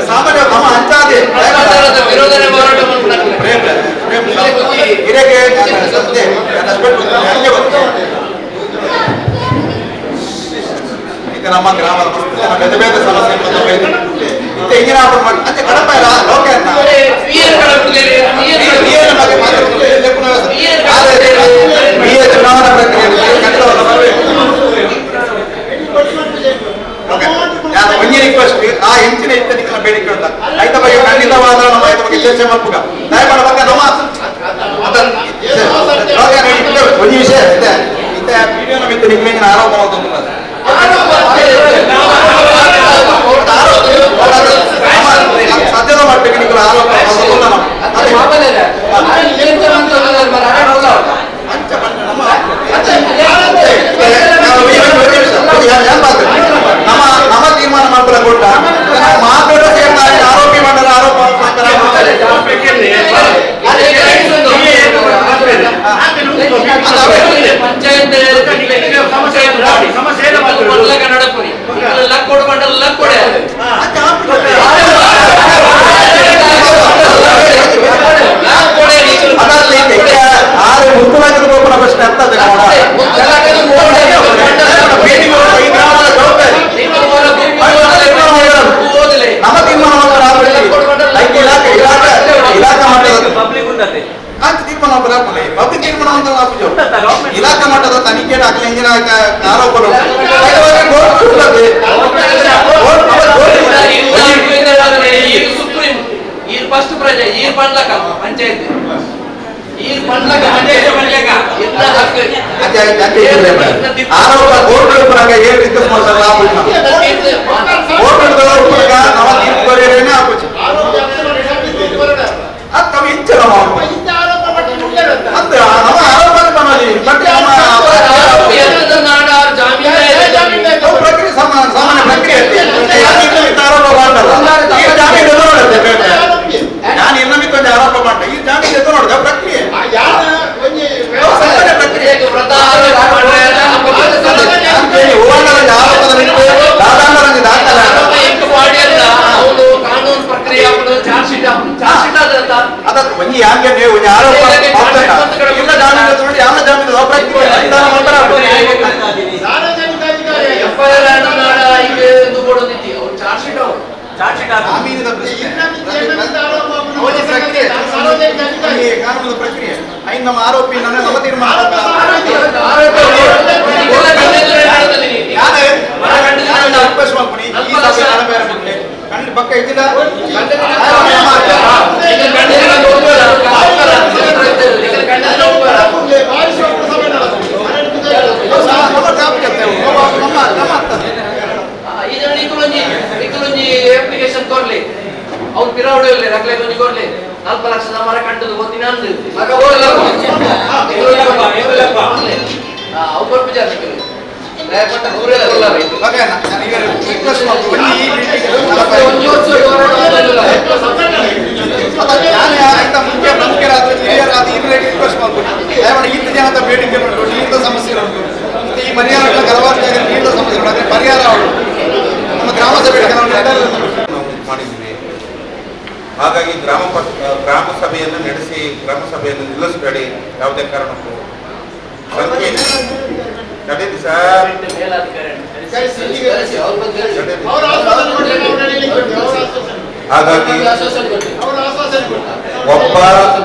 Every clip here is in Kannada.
ಸಾಮಾನ್ಯ ನಮ್ಮ ಅಂಚಾದೆ ವಿರೋಧನೆ ಹೋರಾಟ ಈಗ ನಮ್ಮ ಗ್ರಾಮದ ಬೇರೆ ಬೇರೆ ಸಮಸ್ಯೆಗಳನ್ನು ತೆಂಗಿನ ಅಂಚೆ ಕಡಪ ಇಲ್ಲ ಲೋಕ ಚುನಾವಣಾ ಪ್ರಕ್ರಿಯೆ ಒಂಜಿ ರಿಕ್ವೆಸ್ಟ್ ಆ ಹೆಂಚಿನ ಇತ್ತೀಚಿನ ಬೇಡಿಕೆ ಉಂಟ ಐತ ಬಗ್ಗೆ ಖಂಡಿತವಾದ ನಮ್ಮ ಐತ ಬಗ್ಗೆ ಚರ್ಚೆ ಮಾಡ್ಬೇಕ ದಯಮಾಡ ಬಗ್ಗೆ ನಮ್ಮ ಒಂಜಿ ವಿಷಯ ಇದೆ ಇತ್ತ ವಿಡಿಯೋ ನಮ್ಮ ಇತ್ತು ನಿಮ್ಗೆ ಆರೋಪ ಸದ್ಯದ ಮಟ್ಟಿಗೆ ನಿಮಗೆ ಆರೋಪ ನಮ್ಮ ತೀರ್ಮಾನ ಮಾಡ್ಕೊಳ್ಳ ಕೊಟ್ಟ ಮಾತಾಡ ಸೇರ್ತಾರೆ ಆರೋಪಿ ಮಂಡಲ ಆರೋಪ ಪ್ರಶ್ನೆ ಆಗ್ತದೆ ನಮ್ಮ ತೀರ್ಮಾನವನ್ನು ಇಲಾಖಾ ಮಟ್ಟದ ಪಬ್ಲಿಕ್ ತೀರ್ಮಾನ ಇಲಾಖಾ ಮಟ್ಟದ ತನಿಖೆ ಹಿಂದಿನ ಆರೋಪಗಳು ಫಸ್ಟ್ ಪ್ರಜೆ ಈ ಪಂಡ್ಲಕ ಪಂಚಾಯತ್ ಆರೋಪ ಕೋರ್ಟ್ ಏನ್ ರಿಕ್ವೆಸ್ಟ್ ಮಾಡ್ತಾರಲ್ಲ ನಾವು ತೀರ್ಪು ಬರೆಯರೇನೆ ಹಾಕೋಚಿ ಅದು ಕಮ್ಮಿ ಹೆಚ್ಚು ನಮ್ಮ ಆರೋಪ ಪ್ರಕ್ರಿಯೆ ಸಾಮಾನ್ಯ ಪ್ರಕ್ರಿಯೆ ಆರೋಪ ಮಾಡಲ್ಲ ಜಾಮೀನು ನೋಡುತ್ತೆ ನಾನು ಇನ್ನೊಮ್ಮೆ ಒಂದು ಆರೋಪ ಮಾಡ್ದೆ ಈ ಜಾಮೀನು ಎದ್ದು ನೋಡಿದೆ ಪ್ರಕ್ರಿಯೆ ಸಾಮಾನ್ಯ ಪ್ರಕ್ರಿಯೆ ಆರೋಪದ ಕಾನೂನು ಪ್ರಕ್ರಿಯೆ ಅದಕ್ಕೆ ಒಂಜಿ ಯಾಕೆ ನೀವು ಆರೋಪ ಇಲ್ಲ ಜಾಮೀನು ನೋಡಿ ಯಾವ ಜಾಮೀನು ಪ್ರಕ್ರಿಯೆ ಜಾಮೀನಿನ ಕಾನೂನು ಪ್ರಕ್ರಿಯೆ ಐನ್ ನಮ್ಮ ಆರೋಪಿ ನನ್ನ ನಮ್ಮ ತೀರ್ಮಾನ ಪಕ್ಕ ಇದ್ದಿಲ್ಲ ಅಪ್ಲಿಕೇಶನ್ ಕೊಡ್ಲಿ ಅವ್ರು ಪಿರಾವಳಿ ರಕ್ಲೆ ಕೊಂಚ ಕೊಡ್ಲಿ 4 ಲಕ್ಷದ ಮರ ಕಂಡದು ಓದಿನ ಅಂದು ಮಗ ಅವ್ರು ಕೊಡ್ಬಿಜಾರ ದಯಪಟ್ಟ ಊರೆಲ್ಲ ಕೊಲ್ಲಲ್ಲ ಓಕೆ ನಾನು ಈಗ ರಿಕ್ವೆಸ್ಟ್ ಮಾಡ್ತೀನಿ ನಾನು ಆಯ್ತಾ ಮುಖ್ಯರಾದ ಹಿರಿಯರಾದ ರಿಕ್ವೆಸ್ಟ್ ಮಾಡ್ತೀನಿ ದಯಮಾಡಿ ಇಂಥ ಜನದ ಬೇಡಿಕೆ ಉಂಟು ನೀರಿನ ಸಮಸ್ಯೆಗಳು ಮತ್ತೆ ಈ ಮನೆಯಾಳ ಹಲವಾರು ಜಾಗ ನೀರಿನ ಸಮಸ್ಯೆಗಳು ಅದಕ್ಕೆ ಪರಿಹಾರ ಅವರು ನಮ್ಮ ಗ್ರಾಮ ಸಭೆಗೆ ನಾವು ಮಾಡಿದ್ದೀವಿ. ಹಾಗಾಗಿ ಗ್ರಾಮ ಸಭೆಯನ್ನು ನಡೆಸಿ ಗ್ರಾಮ ಸಭೆಯನ್ನು ನಿಲ್ಲಿಸಬೇಡಿ ಯಾವುದೇ ಕಾರಣಕ್ಕೂ ನಡೆದಿ ಸರ್ ಹಾಗಾಗಿ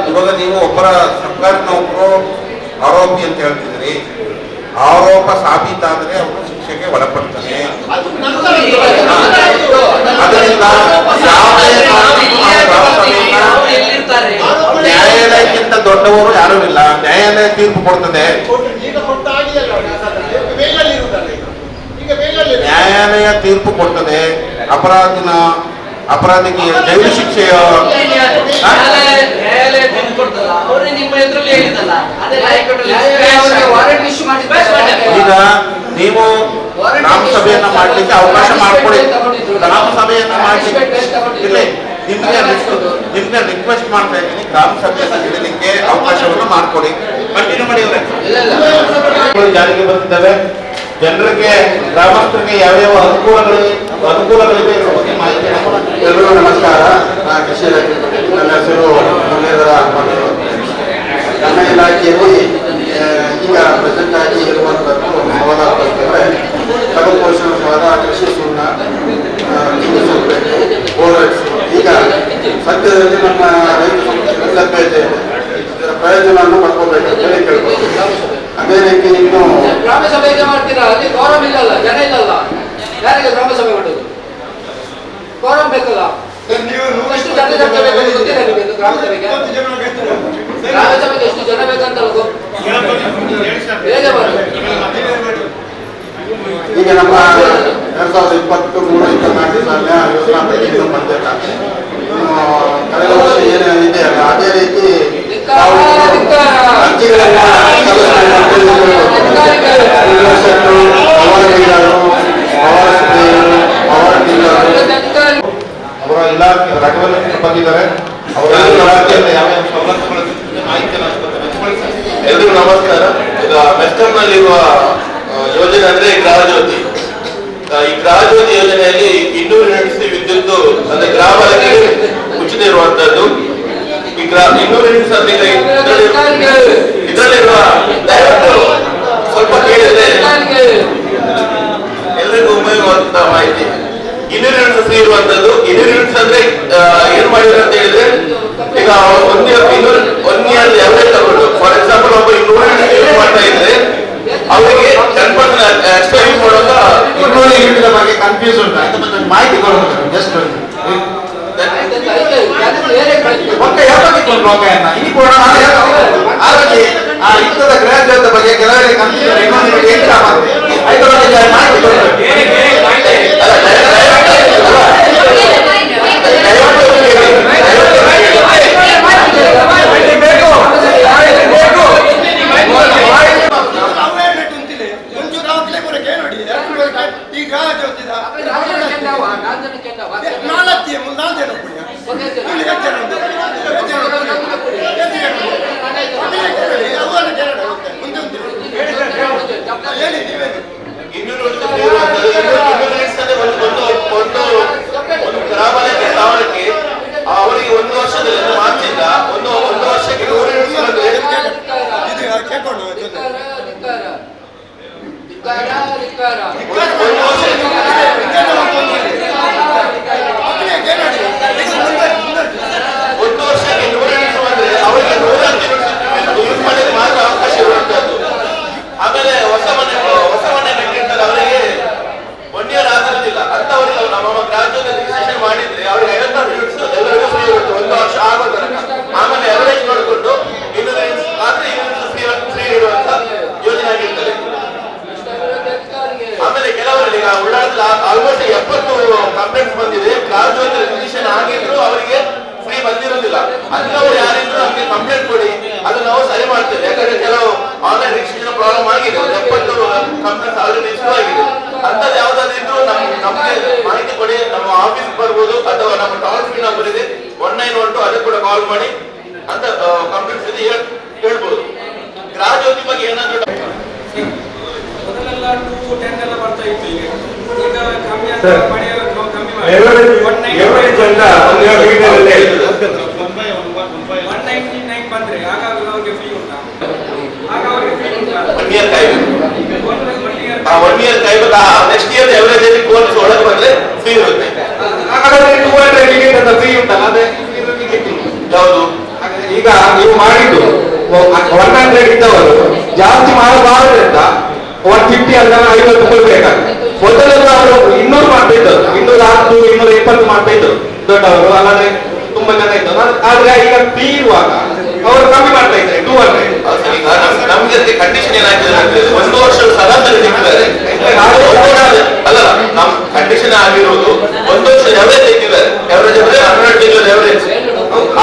ಇವಾಗ ನೀವು ಒಬ್ಬರ ಸರ್ಕಾರಿ ನೌಕರು ಆರೋಪಿ ಅಂತ ಹೇಳ್ತಿದ್ರಿ ಆರೋಪ ಸಾಬೀತಾದರೆ ಅವರು ಶಿಕ್ಷೆಗೆ ಒಳಪಡ್ತಾನೆ ಅದರಿಂದ ನ್ಯಾಯಾಲಯಕ್ಕಿಂತ ದೊಡ್ಡವರು ಯಾರೂ ಇಲ್ಲ ನ್ಯಾಯಾಲಯ ತೀರ್ಪು ಕೊಡ್ತದೆ ನ್ಯಾಯಾಲಯ ತೀರ್ಪು ಕೊಡ್ತದೆ ಅಪರಾಧಿಗೆ ಜೈಲು ಶಿಕ್ಷೆಯ ಈಗ ನೀವು ಗ್ರಾಮ ಸಭೆಯನ್ನ ಮಾಡ್ಲಿಕ್ಕೆ ಅವಕಾಶ ಮಾಡಿಕೊಡಿ ಗ್ರಾಮ ಸಭೆಯನ್ನ ಮಾಡ್ಲಿಕ್ಕೆ ಇಲ್ಲಿ ನಿಮ್ಗೆ ರಿಕ್ವೆಸ್ಟ್ ಮಾಡ್ತಾ ಇದ್ದೀನಿ ಗ್ರಾಮ ಸಭೆಯನ್ನ ಇಡಲಿಕ್ಕೆ ಅವಕಾಶವನ್ನು ಮಾಡಿಕೊಡಿ ಕಂಟಿನ್ಯೂ ಮಾಡಿ ಅವರೇ ಜಾರಿಗೆ ಬಂದಿದ್ದಾವೆ ಜನರಿಗೆ ಗ್ರಾಮಸ್ಥರಿಗೆ ಯಾವ್ಯಾವ ಅನುಕೂಲಗಳಿದೆ ಇದ್ರ ಬಗ್ಗೆ ಮಾಹಿತಿ. ಎಲ್ಲರಿಗೂ ನಮಸ್ಕಾರ. ನಾನು ಕೃಷಿ ಇಲಾಖೆ ನನ್ನ ಹೆಸರು ಮುರಳೀಧರ ಮಗಳು. ನನ್ನ ಇಲಾಖೆಯಲ್ಲಿ ಈಗ ಪ್ರೆಸೆಂಟ್ ಆಗಿ ಇರುವಂಥದ್ದು ಸವಾಲಾಗ್ತಂತಂದರೆ ಲಘುಪೋಷಣವಾದ ಕೃಷಿ ಸುಣ್ಣ, ಬೋರ್ವೆಲ್ಸ್ ಈಗ ಸದ್ಯದಲ್ಲಿ ನಮ್ಮ ರೈತ ಸಮುದಾಯದಲ್ಲಿ ಲಭ್ಯತೆ ಇದೆ. ಇದರ ಪ್ರಯೋಜನವನ್ನು ಪಡ್ಕೋಬೇಕು ಅಂತೇಳಿ ಕೇಳ್ಬೋದು. ಅದೇ ರೀತಿ ಇನ್ನು ಗ್ರಾಮ ಸಭೆ ಮಾಡ್ತೀರಾ, ಅಲ್ಲಿ ಕೋರಂ ಇಲ್ಲಲ್ಲ, ಜನ ಇಲ್ಲಲ್ಲ, ಯಾರಿಗೆ ಗ್ರಾಮ ಸಭೆ ಮಾಡೋದು? ಕೋರಂ ಬೇಕಲ್ಲ. ಎಷ್ಟು ಜನ ಬೇಕು ಗೊತ್ತಿಲ್ಲ ನಿಮಗೆ? ಗ್ರಾಮ ಸಭೆಗೆ ಎಷ್ಟು ಜನ ಬೇಕಂತಲ್ಲ ಹೇಗೆ ಬರೋದು? ಈಗ ನಮ್ಮ 2023-24 ಸಾಲಿನ ಯೋಜನಾ ಪೈಕಿ ಬಂದಿಲ್ಲ. ಕಳೆದ ವರ್ಷ ಏನು ಇದೆಯಲ್ಲ ಅದೇ ರೀತಿ ಅವರ ಇಲಾಖೆ ರಘುವನ್ನ ಬಂದಿದ್ದಾರೆ. ಅವರ ಇಲಾಖೆಯಿಂದ ಯಾವ್ಯಾವ ಸವಲತ್ತುಗಳ ಮಾಹಿತಿಯನ್ನು ಎಲ್ರಿಗೂ ನಮಸ್ಕಾರ. ಈಗ ಮೆಸ್ಕಾಂನಲ್ಲಿರುವ ಯೋಜನೆ ಅಂದ್ರೆ ಗೃಹಜ್ಯೋತಿ. ಈ ಗೃಹಜ್ಯೋತಿ ಯೋಜನೆಯಲ್ಲಿ 200 ಯೂನಿಟ್ಸ್ ವಿದ್ಯುತ್ ಅಂದ್ರೆ ಗ್ರಾಮಕ್ಕೆ ಉಚಿತ ಇರುವಂತದ್ದು. ಈ 200 ಯೂನಿಟ್ಸ್ ಅಂದ್ರೆ ಇದರಲ್ಲಿರುವ ದಯವಿಟ್ಟು ಸ್ವಲ್ಪ ಕೇಳಿದ್ರೆ ಎಲ್ರಿಗೂ ಉಪಯೋಗವಂತ ಮಾಹಿತಿ. 200 ಯೂನಿಟ್ಸ್ ಫ್ರೀ ಇರುವಂತದ್ದು. 200 ಯೂನಿಟ್ಸ್ ಅಂದ್ರೆ ಏನ್ ಮಾಡಿದ್ರು ಅಂತ ಹೇಳಿದ್ರೆ, ಈಗ ಒನ್ ಇಯರ್ ಎವರೇಜ್ ತಗೊಂಡು ಫಾರ್ ಎಕ್ಸಾಂಪಲ್ ಒಬ್ಬ 200 ಯೂನಿಟ್ ಯೂಸ್ ಮಾಡ್ತಾ ಇದ್ರೆ ಅವರಿಗೆ 10% ಎಕ್ಸ್ಟ್ರಾ ಯೂಸ್ ಮಾಡುವಾಗ 200 ಯೂನಿಟ್ ಬಗ್ಗೆ ಕನ್ಫ್ಯೂಸ್ ಉಂಟು. ಅದ್ರ ಬಗ್ಗೆ ಮಾಹಿತಿ ಕೊಡೋದು ಜಸ್ಟ್ ಒಕ್ಕೆ ಯಾವಾಗಿತ್ತು ಲೋಕಯನ್ನ ಇಲ್ಲಿ ಕೂಡ ಹಾಗಾಗಿ ಆ ಯುದ್ಧದ ಗೃಹಜ್ಯೋತಿ ಬಗ್ಗೆ ಕೆಲವರಿಗೆ ಕನ್ಫ್ಯೂಸ್ ಇನ್ನೊಂದು ಏನು ಐದು ಬಗ್ಗೆ ಮಾಹಿತಿ ಕೊಡಬೇಕು. ಒಂದು ಗ್ರಾಮಕ್ಕೆ ಸ್ಥಾವರಕ್ಕೆ ಅವರಿಗೆ 1 ವರ್ಷದಲ್ಲಿ ಮಾರ್ಚಿಂದ ಒಂದು ವರ್ಷಕ್ಕೆ 100 ಯೂನಿಟ್ಸ್ ಬಂದ್ರೆ ಅವರಿಗೆ 110 ಯೂಸ್ ಮಾಡಿದ್ರೆ ಮಾತ್ರ ಅವಕಾಶ ಇರುವಂತದ್ದು. ಆಮೇಲೆ ಹೊಸ ಮನೆ ಕಟ್ಟಿರ್ತಾರೆ, ಅವರಿಗೆ 1 ಇಯರ್ ಆಗಿರೋದಿಲ್ಲ ಅಂತವರಿಗೆ ನಮ್ಮ ಗ್ರಾಹ್ಯದಲ್ಲಿ ರಿಜಿಸ್ಟ್ರೇಷನ್ ಮಾಡಿದ್ರೆ ಅವ್ರಿಗೆ 56 ಯೂನಿಟ್ಸ್ ಎಲ್ಲರಿಗೂ ಫ್ರೀ ಇರುತ್ತೆ 1 ವರ್ಷ ಆಗೋ ತನಕ. ಆಮೇಲೆ ಅವರೇಜ್ ಮಾಡಿಕೊಂಡು 200 ಯೂನಿಟ್ಸ್ ಮಾತ್ರ ಫ್ರೀ ಇರುವಂತ ಯೋಜನೆ ಆಗಿರ್ತದೆ. ಆಮೇಲೆ ಕೆಲವರಲ್ಲಿ ಈಗ ಉಳ್ಳಾಳದಲ್ಲಿ ಆಲ್ಮೋಸ್ಟ್ 70 ಕಂಪ್ಲೇಂಟ್ಸ್ ಬಂದಿದೆ. ಗ್ರಾಹ್ಯದಲ್ಲಿ ರಿಜಿಸ್ಟ್ರೇಷನ್ ಆಗಿದ್ರು ಅವರಿಗೆ ಫ್ರೀ ಬಂದಿರೋದಿಲ್ಲ. ಅಂತವರು ಯಾರಿದ್ರು ನಮಗೆ ಕಂಪ್ಲೇಂಟ್ ಕೊಡಿ, ಅದು ನಾವು ಸರಿ ಮಾಡ್ತೇವೆ. ಯಾಕಂದ್ರೆ ಕೆಲವು ಆನ್ಲೈನ್ ರಿಜಿಸ್ಟ್ರೇಷನ್ ಪ್ರಾಬ್ಲಮ್ ಆಗಿದೆ. 70 ಕಂಪ್ಲೇಂಟ್ಸ್ ಆಲ್ರೆಡಿ ಇಶ್ಯೂ ಆಗಿದೆ. ಅಂತದ್ದು ಯಾವ್ದಾದ್ರು ಇದ್ರು ನಮಗೆ ಮಾಹಿತಿ ಕೊಡಿ. ನಮ್ಮ ಆಫೀಸ್ ಬರ್ಬೋದು ಅಥವಾ ನಮ್ಮ ಟೋಲ್ ಫ್ರೀ ನಂಬರ್ ಇದೆ 1912, ಅದಕ್ಕೆ ಕೂಡ ಕಾಲ್ ಮಾಡಿ ಅಂತ ಕಂಪ್ಲೇಂಟ್ಸ್ ಇದೆ ಹೇಳ್ಬೋದು. ಗೃಹಜ್ಯೋತಿ ಬಗ್ಗೆ ಏನಾದ್ರು ಮೊದಲೆಲ್ಲ 210 ಎಲ್ಲ ಬರ್ತಾ ಇತ್ತು. ಈಗ ಕಮ್ಮಿ ಅಂತ ಮಾಡಿ ಕಮ್ಮಿ ಮಾಡಿ 199 ಬಂದ್ರೆ ಆಗ ಅವ್ರಿಗೆ ಫ್ರೀ ಉಂಟಾ? ಆಗ ಅವ್ರಿಗೆ ಫ್ರೀ ಉಂಟಾ? 1 ಇಯರ್ ಕಾಯ್ಬೇಕು. 1 ಇಯರ್ ಕಾಯ್ಬೇಕು. ನೆಕ್ಸ್ಟ್ ಇಯರ್ ಎವರೇಜ್ ಅಲ್ಲಿ ಕೋರ್ಸ್ ಒಳಗೆ ಬಂದ್ರೆ ಫ್ರೀ ಇರುತ್ತೆ. ಹಾಗಾದ್ರೆ 200 ಟಿಕೆಟ್ ಅಂತ ಫ್ರೀ ಉಂಟಲ್ಲ, ಅದೇ ಯಾವುದು ಈಗ ನೀವು ಮಾಡಿದ್ದು 100 ಇದ್ದವರು ಜಾಸ್ತಿ ಮಾಡಬಾರದ್ರಿಂದ 150 ಅಲ್ಲ 50 ಕೊಡ್ಬೇಕಾಗ್ತದೆ. ಮೊದಲೆಲ್ಲ ಅವರು 200 ಮಾಡ್ತಾ ಇದ್ದರು, 210, 220 ಮಾಡ್ತಾ ಇದ್ರು ದೊಡ್ಡವರು, ಅಲ್ಲದೆ ತುಂಬಾ ಜನ ಇದ್ದವರು. ಆದ್ರೆ ಈಗ ಫ್ರೀ ಇರುವಾಗ ಅವರು ಕಮ್ಮಿ ಮಾಡ್ತಾ ಇದ್ದಾರೆ 200. ಈಗ ನಮ್ಗೆ ಕಂಡೀಷನ್ ಏನಾಗ್ತದೆ ಅಂದ್ರೆ 1 ವರ್ಷ ಸರಾಸರಿ ಸಿಗ್ತಿದ್ದಾರೆ. ಅಲ್ಲ ನಮ್ ಕಂಡೀಷನ್ ಆಗಿರೋದು 1 ವರ್ಷ ಎವರೇಜ್ ಸಿಗ್ತಿದ್ದಾರೆ. ಎವರೇಜ್ ಅಂದ್ರೆ 100 ತಿಂಗಳ ಎವರೇಜ್.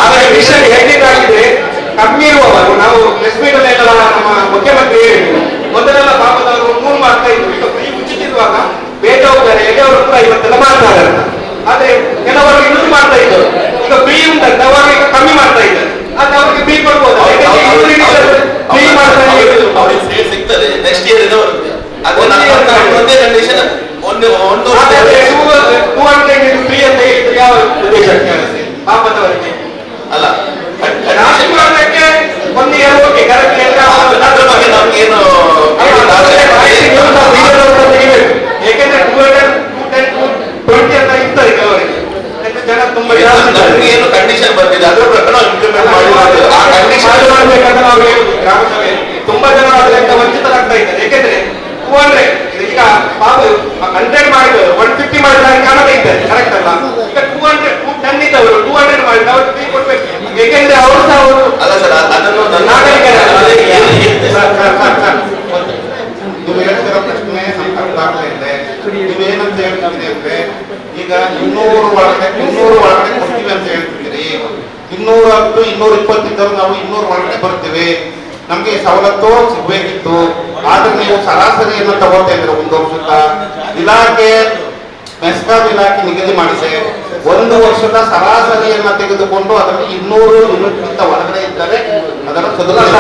ಆದ್ರೆ ವಿಷಯ ಹೇಗಾಗಿದೆ, ಕಮ್ಮಿ ಇರುವವರು ನಾವು ಪ್ರೆಸ್ ಮೀಟ್ ಎಲ್ಲ ನಮ್ಮ ಮುಖ್ಯಮಂತ್ರಿ ಹೇಳಿದ್ರು, ಮೊದಲೆಲ್ಲ ಪಾಪದವರು 3 ಮಾಡ್ತಾ ಇದ್ರು. ಈಗ ಫ್ರೀ ಉಚಿತ ಇರುವಾಗ ಬೇಟೋಗ್ತಾರೆ ಎಡೆಯವರು 150 ಮಾಡ್ತಾರೆ. ಆದ್ರೆ ಕೆಲವರು 200 ಮಾಡ್ತಾ ಇದ್ರು. ಈಗ ಫ್ರೀ ಉಂಟಂತ ಅವಾಗ ಈಗ ಕಮ್ಮಿ ಮಾಡ್ತಾ ಇದ್ದಾರೆ. ಆದ್ರೆ ಅವ್ರಿಗೆ ಫ್ರೀ ಕೊಡ್ಬೋದು, ಫ್ರೀ ಮಾಡ್ತಾರೆ. ಅವ್ರಿಗೆ ಫ್ರೀ ಸಿಗ್ತದೆ ನೆಕ್ಸ್ಟ್ ಇಯರ್ ಇದೆ ಬರುತ್ತೆ. ಅದು ಒಂದೇ ಕಂಡೀಷನ್ ಒಂದು ಹಾಗಾದ್ರೆ 200 ಫ್ರೀ ಅಂತ ಹೇಳಿದ್ರೆ ಯಾವ ಉದ್ದೇಶಕ್ಕೆ ಪಾಪದವರಿಗೆ ಅಲ್ಲ ರಾಶಿ ಮಾಡೋದಕ್ಕೆ 1 ಇಯರ್ ಓಕೆ ಕರೆಕ್ಟ್ ಅದ್ರ ಬಗ್ಗೆ ನಮ್ಗೇನು ಯಾಕೆಂದ್ರೆ 210 ಅಂತ ಇರ್ತಾರೆ ಕೆಲವರಿಗೆ ಜನ ತುಂಬಾ ಏನು ಕಂಡೀಷನ್ ಬಂದಿದೆ ಅದರ ಪ್ರಕಾರ ಇಂಪ್ಲಿಮೆಂಟ್ ಮಾಡಿ ಆ ಕಂಡೀಷನ್ ಮಾಡಬೇಕಂತ ನಾವು ಹೇಳುದು ಗ್ರಾಮ ಸಭೆ ತುಂಬಾ ಜನ ಅದರಿಂದ ವಂಚಿತರಾಗ್ತಾ ಇದ್ದಾರೆ. ಯಾಕೆಂದ್ರೆ 200 ಈಗ ಪಾಪ 100 ಮಾಡಿದವರು 150 ಮಾಡಿದಾಗ ಕಾಣದೇ ಇದ್ದಾರೆ ಕರೆಕ್ಟ್ ಅಲ್ಲ. ಈಗ 210 ಇದ್ದವರು 200 ಮಾಡಿದ ಅವ್ರು ಫ್ರೀ ಕೊಡ್ಬೇಕು. ಯಾಕೆಂದ್ರೆ ಅವರು ಸಹ ಅವರು ಅಲ್ಲ ಸರ್ ಅದನ್ನು ನೀವು ಹೇಳ್ತಿರೋ ಪ್ರಶ್ನೆ ನಮ್ಗೆ ಅರ್ಥ ಆಗ್ತಾ ಇದೆ. ನೀವೇನಂತ ಹೇಳ್ತಿದ್ದೀರಿ ಅಂದ್ರೆ ಈಗ 200 ಒಳಗಡೆ ಕೊಡ್ತೀವಿ ಅಂತ ಹೇಳ್ತಿದ್ದೀರಿ. 210 220 ಇದ್ದರು ನಾವು 200 ಒಳಗಡೆ ಬರ್ತೀವಿ, ನಮ್ಗೆ ಸವಲತ್ತು ಸಿಗ್ಬೇಕಿತ್ತು. ಆದ್ರೆ ನೀವು ಸರಾಸರಿಯನ್ನು ತಗೋತಾ ಇದ್ರೆ ಒಂದು ವರ್ಷದ ಇಲಾಖೆ ಮೆಸ್ಕಾಂ ಇಲಾಖೆ ನಿಗದಿ ಮಾಡಿದೆ. ಒಂದು ವರ್ಷದ ಸರಾಸರಿಯನ್ನ ತೆಗೆದುಕೊಂಡು ಅದರಲ್ಲಿ 200 ಯೂನಿಟ್ಗಿಂತ ಒಳಗಡೆ ಇದ್ದರೆ ಅದರ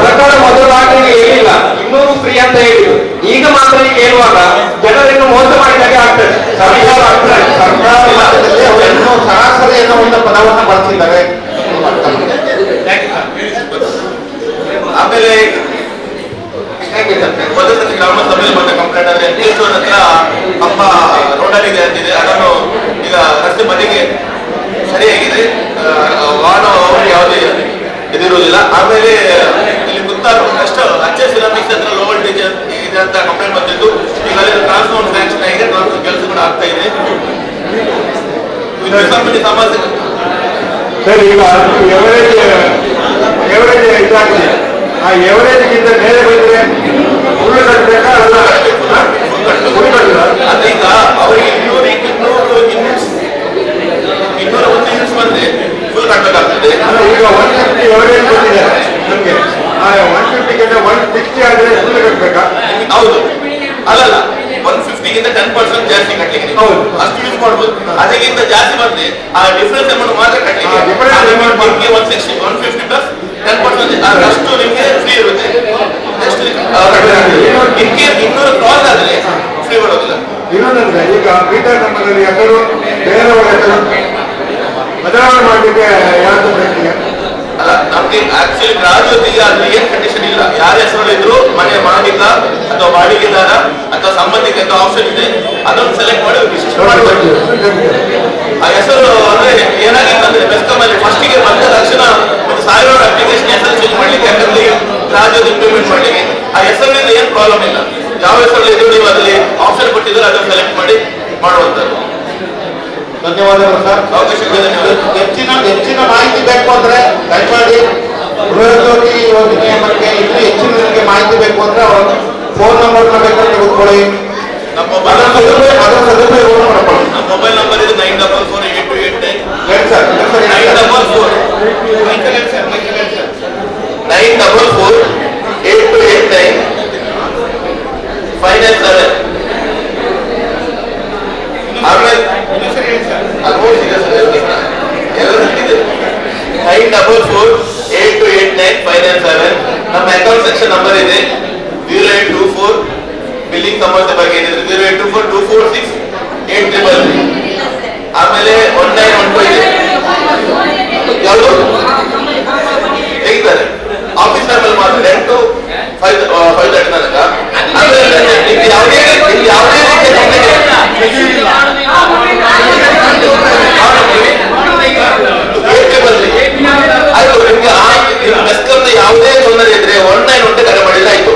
ಸರ್ಕಾರ ಮೊದಲಾಗಿ ಹೇಳಿಲ್ಲ 200 ಫ್ರೀ ಅಂತ ಹೇಳಿದ್ರು. ಈಗ ಮಾತ್ರ ಈಗ ಹೇಳುವಾಗ ಜನರನ್ನು ಮೋಸ ಮಾಡಿದಾಗ ಆಗ್ತದೆ. ಸರ್ಕಾರ ಮಟ್ಟದಲ್ಲಿ ಅವರು ಸರಾಸರಿ ಅನ್ನೋ ಒಂದು ಪದವನ್ನು ಬಳಸಿದ್ದಾರೆ. ಆಮೇಲೆ ಮೊದಲ ಗ್ರಾಮ ಸಭೆಯಲ್ಲಿ ಬಂದ ಕಂಪ್ಲೇಂಟ್ ಅಂದ್ರೆ ಎಷ್ಟೊಂದು ಹತ್ರ ಕಂಬ ರೋಡಲ್ಲಿದೆ ಅಂತಿದೆ. ಅದನ್ನು ಈಗ ರಸ್ತೆ ಬದಿಗೆ ಸರಿಯಾಗಿದೆ, ವಾಹನ ಯಾವುದೇ ಇದಿರುವುದಿಲ್ಲ. ಆಮೇಲೆ ಇಲ್ಲಿ ಗೊತ್ತಾರು ಅಷ್ಟು ಅಚ್ಚೆ ಸಿರಾಮಿಕ್ಸ್ ಹತ್ರ ಲೋ ವೋಲ್ಟೇಜ್ ಇದೆ ಅಂತ ಕಂಪ್ಲೇಂಟ್ ಬಂದಿದ್ದು. ಈಗ ಅಲ್ಲಿ ಟ್ರಾನ್ಸ್ಫಾರ್ಮರ್ ಸ್ಯಾಂಕ್ಷನ್ ಆಗಿದೆ, ಕೆಲಸ ಕೂಡ ಆಗ್ತಾ ಇದೆ. ಸಂಬಂಧಿ ಸಮಸ್ಯೆ ಸರ್ ಈಗ ಎವರೇಜ್ ಇದಾಗಿದೆ. ಆ ಎವರೇಜ್ಗಿಂತ ಮೇಲೆ ಬಂದ್ರೆ ಹುಲ್ಲು ಕಟ್ಟಬೇಕಾ ಅಲ್ಲ ಅದೀಗ ಅವರಿಗೆ 201 ಯೂನಿಟ್ಸ್ ಬಂದ್ರೆ ಫುಲ್ ಕಟ್ಟಬೇಕಾಗ್ತದೆ. ಈಗ 150 ಎವರೇಜ್ ಬಂದಿದೆ ನಮ್ಗೆ. ಆ 150ಗಿಂತ 160 ಆದ್ರೆ ಹುಲ್ಲು ಕಟ್ಟಬೇಕಾ? ಹೌದು, ಅಲ್ಲಲ್ಲ 150ಗಿಂತ 10% ಜಾಸ್ತಿ ಕಟ್ಟಲಿಕ್ಕೆ ಹೌದು ಅಷ್ಟು ಯೂಸ್ ಮಾಡ್ಬೋದು. ಅದಕ್ಕಿಂತ ಜಾಸ್ತಿ ಬಂದ್ರೆ ಆ ಡಿಫರೆನ್ಸ್ ಅಮೌಂಟ್ ಮಾತ್ರ ಕಟ್ಟಲಿಕ್ಕೆ 160 150 ಪ್ಲಸ್ 10% ಅಷ್ಟು ನಿಮಗೆ ಫ್ರೀ ಇರುತ್ತೆ. ನೆಕ್ಸ್ಟ್ ಇನ್ ಕೇಸ್ 200 ಕ್ರಾಸ್ ಆದ್ರೆ ಫ್ರೀ ಬರೋದಿಲ್ಲ. ಇನ್ನೊಂದಂದ್ರೆ ಈಗ ಬೀದರ್ ನಮ್ಮಲ್ಲಿ ಹೆಸರು ಬೇರೆಯವರ ಹೆಸರು ಬದಲಾವಣೆ ಮಾಡಲಿಕ್ಕೆ ಯಾರು ಬೇಕಿದೆ? ಅಲ್ಲ ನಮ್ಗೆ ಆಕ್ಚುಲಿ ಗ್ರಾಜುಯೇಟಿಗೆ ಅಲ್ಲಿ ಏನ್ ಕಂಡೀಷನ್ ಇಲ್ಲ. ಯಾರ ಹೆಸರು ಇದ್ರು ಮನೆ ಮಾಲೀಕ ಅಥವಾ ಬಾಡಿಗೆದಾರ ಅಥವಾ ಸಂಬಂಧಿಕ ಅಂತ ಆಪ್ಷನ್ ಇದೆ, ಅದನ್ನು ಸೆಲೆಕ್ಟ್ ಮಾಡಿ ವಿಶಿಷ್ಟ ಮಾಡಬೇಕು. ಆ ಹೆಸರು ಅಂದ್ರೆ ಏನಾಗಿತ್ತು ಅಂದ್ರೆ ಮೆಸ್ಕಾಂ ಅಲ್ಲಿ ಫಸ್ಟಿಗೆ ಬಂದ ತಕ್ಷಣ ಒಂದು 1000 ಅಪ್ಲಿಕೇಶನ್ ಹೆಸರು ಚೇಂಜ್ ಮಾಡ್ಲಿಕ್ಕೆ, ಯಾಕಂದ್ರೆ ಗ್ರಾಜುಯೇಟ್ ಇಂಪ್ಲಿಮೆಂಟ್ ಮಾಡ್ಲಿಕ್ಕೆ ಆ ಹೆಸರಿನಿಂದ ಏನ್ ಪ್ರಾಬ್ಲಮ್ ಇಲ್ಲ. ಯಾವ ಹೆಸರು ಇದ್ರು ನೀವು ಅದರಲ್ಲಿ ಆಪ್ಷನ್ ಕೊಟ್ಟಿದ್ರೆ ಅದನ್ನು ಸೆಲೆಕ್ಟ್ ಮಾಡಿ ಮಾಡುವಂತದ್ದು. ಧನ್ಯವಾದಗಳು ಸರ್. ಹೆಚ್ಚಿನ ಮಾಹಿತಿ ಬೇಕು ಅಂದ್ರೆ ದಯಮಾಡಿ ಗೃಹಜ್ಯೋತಿ ಯೋಜನೆಯ ಬಗ್ಗೆ ಇನ್ನೂ ಹೆಚ್ಚಿನ ನಿಮಗೆ ಮಾಹಿತಿ ಬೇಕು ಅಂದ್ರೆ ಅವ್ರ ಫೋನ್ ನಂಬರ್ನ ಬೇಕಾದ್ರೆ ತೆಗೆದುಕೊಳ್ಳಿ. ಅದರ ಸದುಪಯೋಗ ಮಾಡ್ಕೊಳ್ಳಿ. ನಮ್ಮ ಮೊಬೈಲ್ ನಂಬರ್ ಇದು 9448289 ಹೇಳಿ ಸರ್. 9448289 597. ಆಮೇಲೆ ಆಲ್ಮೋಸ್ಟ್ ಇದೆ ಸರ್ ಎಲ್ಲರೂ ಇದೆ. 9448289 ನಮ್ಮ ಅಕೌಂಟ್ ಸೆಕ್ಷನ್ ನಂಬರ್ ಇದೆ 0824. ಬಿಲ್ಲಿಂಗ್ ಸಮಸ್ಯೆ ಬಗ್ಗೆ ಏನಿದ್ರೆ 0824246833. ಆಮೇಲೆ 1912 ಇದೆ. ಯಾವುದು ತೆಗಿತಾರೆ ಆಫೀಸ್ ಟೈಮಲ್ಲಿ ಮಾತ್ರ 10 to 5:30 ತನಕ. ಆಮೇಲೆ ಯಾವುದೇ ಮೆಸ್ಕಾಂನ ಯಾವುದೇ ತೊಂದರೆ ಇದ್ರೆ 191 ಕರೆ ಮಾಡಿದ್ರೆ ಆಯ್ತು.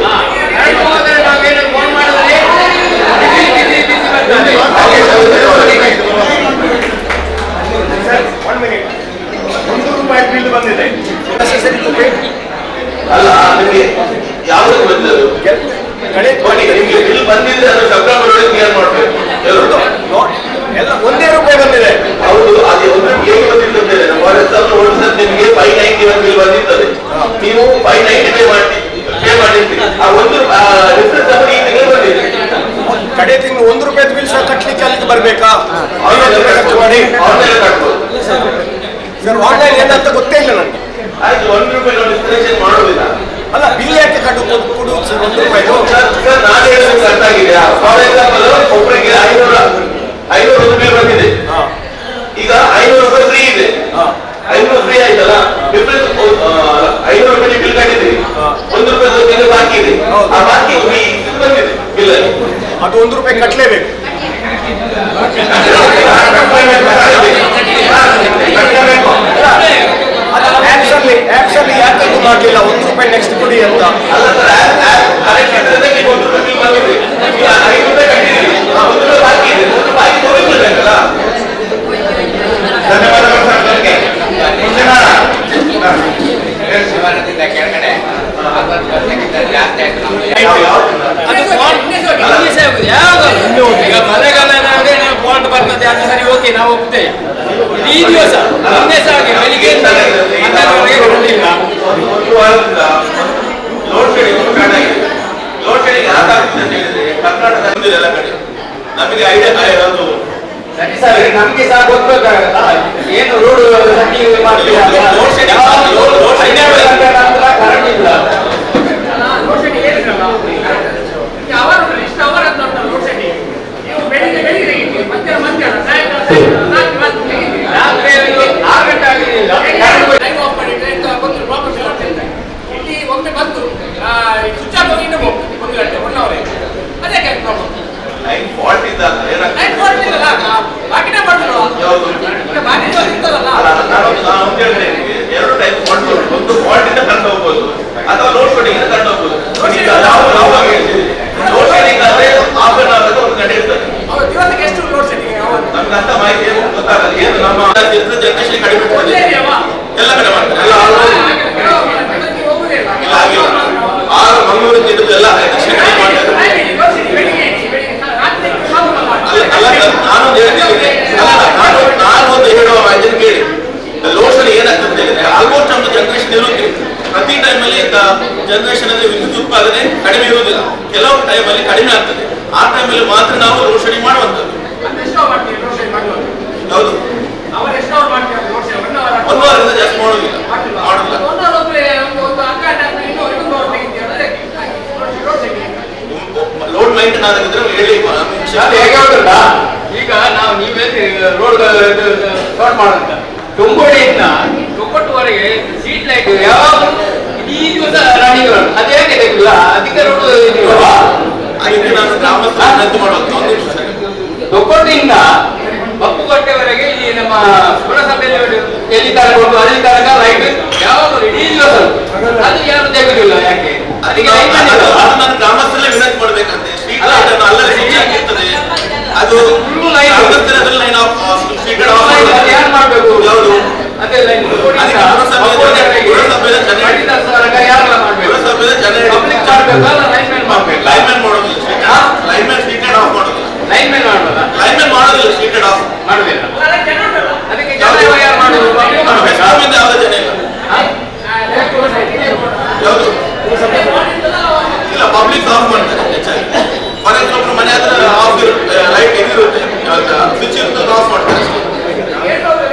ಅಲ್ಲ ನಿಮಗೆ ಯಾವ್ದು ಬಂದಿದ್ದು ನಿಮ್ಗೆ ಬಿಲ್ ಬಂದಿದ್ರೆ ಅದು ಸೆಪ್ಟೆಂಬರ್ ಕ್ಲಿಯರ್ ಮಾಡ್ಬೇಕು. ಎಲ್ಲ ಒಂದೇ ರೂಪಾಯಿ ಬಂದಿದೆ. ಹೌದು, ಅದು ಒಂದು ಏನು ಬಂದಿರ್ತದೆ. ನಿಮಗೆ 591 ಬಿಲ್ ಬಂದಿರ್ತದೆ, ನೀವು 590 ಪೇ ಮಾಡಿರ್ತೀರಿ. ಆ ಒಂದು ಡಿಫರೆನ್ಸ್ ಈ ತಿಂಗಳು ಬಂದಿದೆ. ಕಡೆ ತಿಂಗಳು 1 ರೂಪಾಯಿ ಬಿಲ್ ಸಹ ಕಟ್ಟಲಿಕ್ಕೆ ಅಲ್ಲಿಗೆ ಬರ್ಬೇಕಾ? ಆನ್ಲೈನ್ ಕಟ್ಬೋದು ಸರ್. ಆನ್ಲೈನ್ ಏನಂತ ಗೊತ್ತೇ ಇಲ್ಲ ನನಗೆ. ಆಯ್ತು, 1 ರೂಪಾಯಿ ನೋಟಿಫಿಕೇಶನ್ ಮಾಡೋದಿಲ್ಲ. ಅಲ್ಲ ಬಿಲ್ ಯಾಕೆ ಕೊಡುವುದು ಸರ್ 1 ರೂಪಾಯಿ? ನಾನು ಹೇಳೋದಕ್ಕೆ ಅರ್ಥ ಆಗಿದೆಯಾ? ಫಾರ್ ಎಕ್ಸಾಂಪಲ್ ಒಬ್ಬರಿಗೆ 500 ಬಿಲ್ ಬಂದಿದೆ, ಈಗ 500 ರೂಪಾಯಿ ಫ್ರೀ ಇದೆ, 500 ಫ್ರೀ ಆಯ್ತಲ್ಲ, ಡಿಫ್ರೆನ್ಸ್ 500 ರೂಪಾಯಿ ಬಿಲ್ ಕಟ್ಟಿದ್ರಿ, 1 ರೂಪಾಯಿ ಬಿಲ್ ಬಾಕಿ ಇದೆ, ಆ ಬಾಕಿ ಬಂದಿದೆ ಬಿಲ್ ಅಲ್ಲಿ, ಅದು 1 ರೂಪಾಯಿ ಕಟ್ಟಲೇಬೇಕು. ಆಕ್ಚುಲಿ ಯಾಕೆ ಇದು ಮಾಡಲಿಲ್ಲ 1 ರೂಪಾಯಿ ನೆಕ್ಸ್ಟ್ ಕೊಡಿ ಅಂತ? ಅಲ್ಲ ಸರ್, ಕರೆಕ್ಟ್ ಇದ್ರೆ 1 ರೂಪಾಯಿ ಬಿಲ್ ಬಂದಿದೆ, ಈಗ 5 ರೂಪಾಯಿ ಕಟ್ಟಿದ್ರಿ, 1 ರೂಪಾಯಿ ಬಾಕಿ ಇದೆ, 1 ರೂಪಾಯಿ ಬಾಕಿ ತೋರಿಸಬೇಕಲ್ಲ. ಧನ್ಯವಾದಗಳು ಸರ್. ನನಗೆ ಈಗ ಮಳೆಗಾಲ ಬಾಂಡ್ ಬರ್ತದೆ, ಅದು ಸರಿ, ಓಕೆ, ನಾವು ಒಪ್ತೇವೆ. ಈ ದಿವಸ ಒಂದೇ ಸಾಗಿ ಬೆಳಿಗ್ಗೆ ಲೋಡ್ ಶೆಡಿಂಗ್ ಕಾರಣ ಆಗಿದೆ. ಲೋಡ್ ಶೆಡಿಂಗ್ ಯಾಕಾಗ್ತದೆ ಅಂತ ಹೇಳಿದ್ರೆ ಕರ್ನಾಟಕದ ಎಲ್ಲ ಕಡೆ ನಮಗೆ ಐಡಿಯಾ ಇರೋದು. ಸರಿ ಸರ್, ನಮ್ಗೆ ಸಹ ಗೊತ್ತಾಗಲ್ಲ ಏನು ರೋಡ್ ಮಾಡ್ತೀರಾ, ಕರೆಂಟ್ ಇಲ್ಲ. ರಾತ್ರಿ 6 ಗಂಟೆ ಆಗಲಿಲ್ಲ, ಇಲ್ಲಿ ಒಮ್ಮೆ ಬಂದು ಸ್ವಿಚ್ ಆಫ್ ಹೋಗಿ 1 ಗಂಟೆ 1 ಅವರ್ ಅದೇ ಪ್ರಾಬ್ಲಮ್. ಲೈನ್ ಫಾಲ್ಟ್ ಇದ್ದಾಗ ಲೈನ್ ಫಾಲ್ಟ್ ಇಲ್ಲ, ಬಾಕಿನೇ ಮಾಡಿಲ್ವಾ? ಬಾಕಿ ಇರ್ತದಲ್ಲ. ನಾನು ಒಂದು ಹೇಳ್ತೇನೆ, 2 ಟೈಪ್ ಫಾಲ್ಟ್ ಉಂಟು. ಒಂದು ಫಾಲ್ಟ್ ಇಂದ ಕರೆಂಟ್ ಹೋಗ್ಬೋದು ಅಥವಾ ಲೋಡ್ ಶೆಡಿಂಗ್ ಇಂದ ಕರೆಂಟ್ ಹೋಗ್ಬೋದು. ಲೋಡ್ ಶೆಡಿಂಗ್ ಆದ್ರೆ ಹಾಫ್ ಅನ್ ಅವರ್ 1 ಗಂಟೆ ಇರ್ತದೆ. ದಿವಸಕ್ಕೆ ಎಷ್ಟು ಲೋಡ್ ಶೆಡ್ಡಿಂಗ್? ನಮ್ಗೆ ಅಂತ ಮಾಹಿತಿ ಗೊತ್ತಾಗಲ್ಲ. ಏನು ನಮ್ಮ ಜನರೇಷನ್ ಕಡಿಮೆ ಇರ್ತದೆ, ಎಲ್ಲ ಕಡೆ ಮಾಡ್ತಾರೆ, ಎಲ್ಲ ಇಲ್ಲ ಆಗಿಲ್ಲ. 6 ಮಂಗಳೂರಿಂದ ಇದ್ದು ಎಲ್ಲ ಕಡಿಮೆ ಮಾಡ್ತಾರೆ. ಅಲ್ಲ ಸರ್, ನಾನೊಂದು ಹೇಳ್ತಿದ್ದೇನೆ, ನಾನು ಒಂದು ಹೇಳುವ ಇದನ್ನು ಕೇಳಿ. ಲೋಡ್ ಶೆಡಿಂಗ್ ಏನಾಗ್ತದೆ ಹೇಳಿದ್ರೆ ಆಲ್ಮೋಸ್ಟ್ ನಮ್ದು ಜನರೇಷನ್ ಇರುತ್ತೆ. ಪ್ರತಿ ಟೈಮಲ್ಲಿ ಜನರೇಷನ್ ಅಲ್ಲಿ ವಿದ್ಯುತ್ ಉತ್ಪಾದನೆ ಕಡಿಮೆ ಇರುವುದಿಲ್ಲ, ಕೆಲವು ಟೈಮಲ್ಲಿ ಕಡಿಮೆ ಆಗ್ತದೆ. ಆ ಟೈಮಲ್ಲಿ ಮಾತ್ರ ನಾವು ಲೋಡ್ ಶೆಡಿಂಗ್ ಮಾಡುವಂಥದ್ದು. ಹೌದು, 1 ವಾರದಿಂದ ಜಾಸ್ತಿ ಮಾಡೋದಿಲ್ಲ. ಲೋಡ್ ಮೈಂಟೈನ್ ಆಗಿದ್ರೆ ಹೇಳಿ. ಹೇಗೆ ಗೊತ್ತುಂಟಾ, ಈಗ ನಾವು ನೀವೇ ರೋಡ್ ಶಾರ್ಟ್ ಮಾಡೋಂತ ಟೊಂಗೋಡಿಯಿಂದ ಟೊಂಗೊಟ್ಟುವರೆಗೆ ಸ್ಟ್ರೀಟ್ ಲೈಟ್ ಯಾವಾಗ ಇಡೀ ದಿವಸ ರನ್ನಿಂಗ್, ಅದೇ ತೆಗಿಲ್ಲ, ಅದಕ್ಕೆ ರೋಡ್ ಅದಕ್ಕೆ ನಾನು ಗ್ರಾಮಸ್ಥರ ವಿನಂತಿ ಮಾಡುವಂತ ಟೊಂಗೊಟ್ಟಿಂದ ಬಪ್ಪುಗಟ್ಟೆವರೆಗೆ ಇಲ್ಲಿ ನಮ್ಮ ಪುರಸಭೆಯಲ್ಲಿ ಎಲ್ಲಿ ತನಕ ಅಲ್ಲಿ ತನಕ ಲೈಟ್ ಯಾವಾಗ ಇಡೀ ದಿವಸ, ಅದು ಯಾರು ತೆಗುದಿಲ್ಲ, ಯಾಕೆ? ಅದಕ್ಕೆ ನಾನು ಗ್ರಾಮಸ್ಥರಲ್ಲೇ ವಿನಂತಿ ಮಾಡ್ಬೇಕಂತೆ. ಸ್ಟ್ರೀಟ್ ಲೈಟ್ ಅನ್ನು ಅಲ್ಲಲ್ಲಿ ಇರ್ತದೆ, ಅದು ಲೈನ್ ಆಫ್ ಸ್ಟ್ರೀಟ್ ಯಾರು ಮಾಡ್ಬೇಕು? ಯಾವುದು ಅದೇ ಲೈನ್ ಅದಕ್ಕೆ ಪುರಸಭೆಯ ಲೈನ್ಮನ್ ಮಾಡೋದಿಲ್ಲ, ಲೈನ್ಮನ್ ಸ್ಟ್ರೀಟ್ ಆಫ್ ಮಾಡೋದಿಲ್ಲ, ಲೈನ್ಮನ್ ಮಾಡೋದ, ಲೈನ್ಮನ್ ಮಾಡೋದಿಲ್ಲ, ಸ್ಟ್ರೀಟ್ ಆಫ್ ಮಾಡುದಿಲ್ಲ. ಅದಕ್ಕೆ ಜನ ಯಾರು ಮಾಡುದು? ಯಾವುದೇ ಜನ ಇಲ್ಲ, ಯಾವುದು ಇಲ್ಲ, ಪಬ್ಲಿಕ್ ಆಫ್ ಮಾಡ್ತಾರೆ ಹೆಚ್ಚಾಗಿ. ಫಾರ್ ಎಕ್ಸಾಂಪಲ್ ಮನೆ ಹತ್ರ ಆಫ್ ಲೈಟ್ ಇದಿರುತ್ತೆ, ಸ್ವಿಚ್ ಇರುತ್ತೆ, ಆಫ್ ಮಾಡ್ತಾರೆ.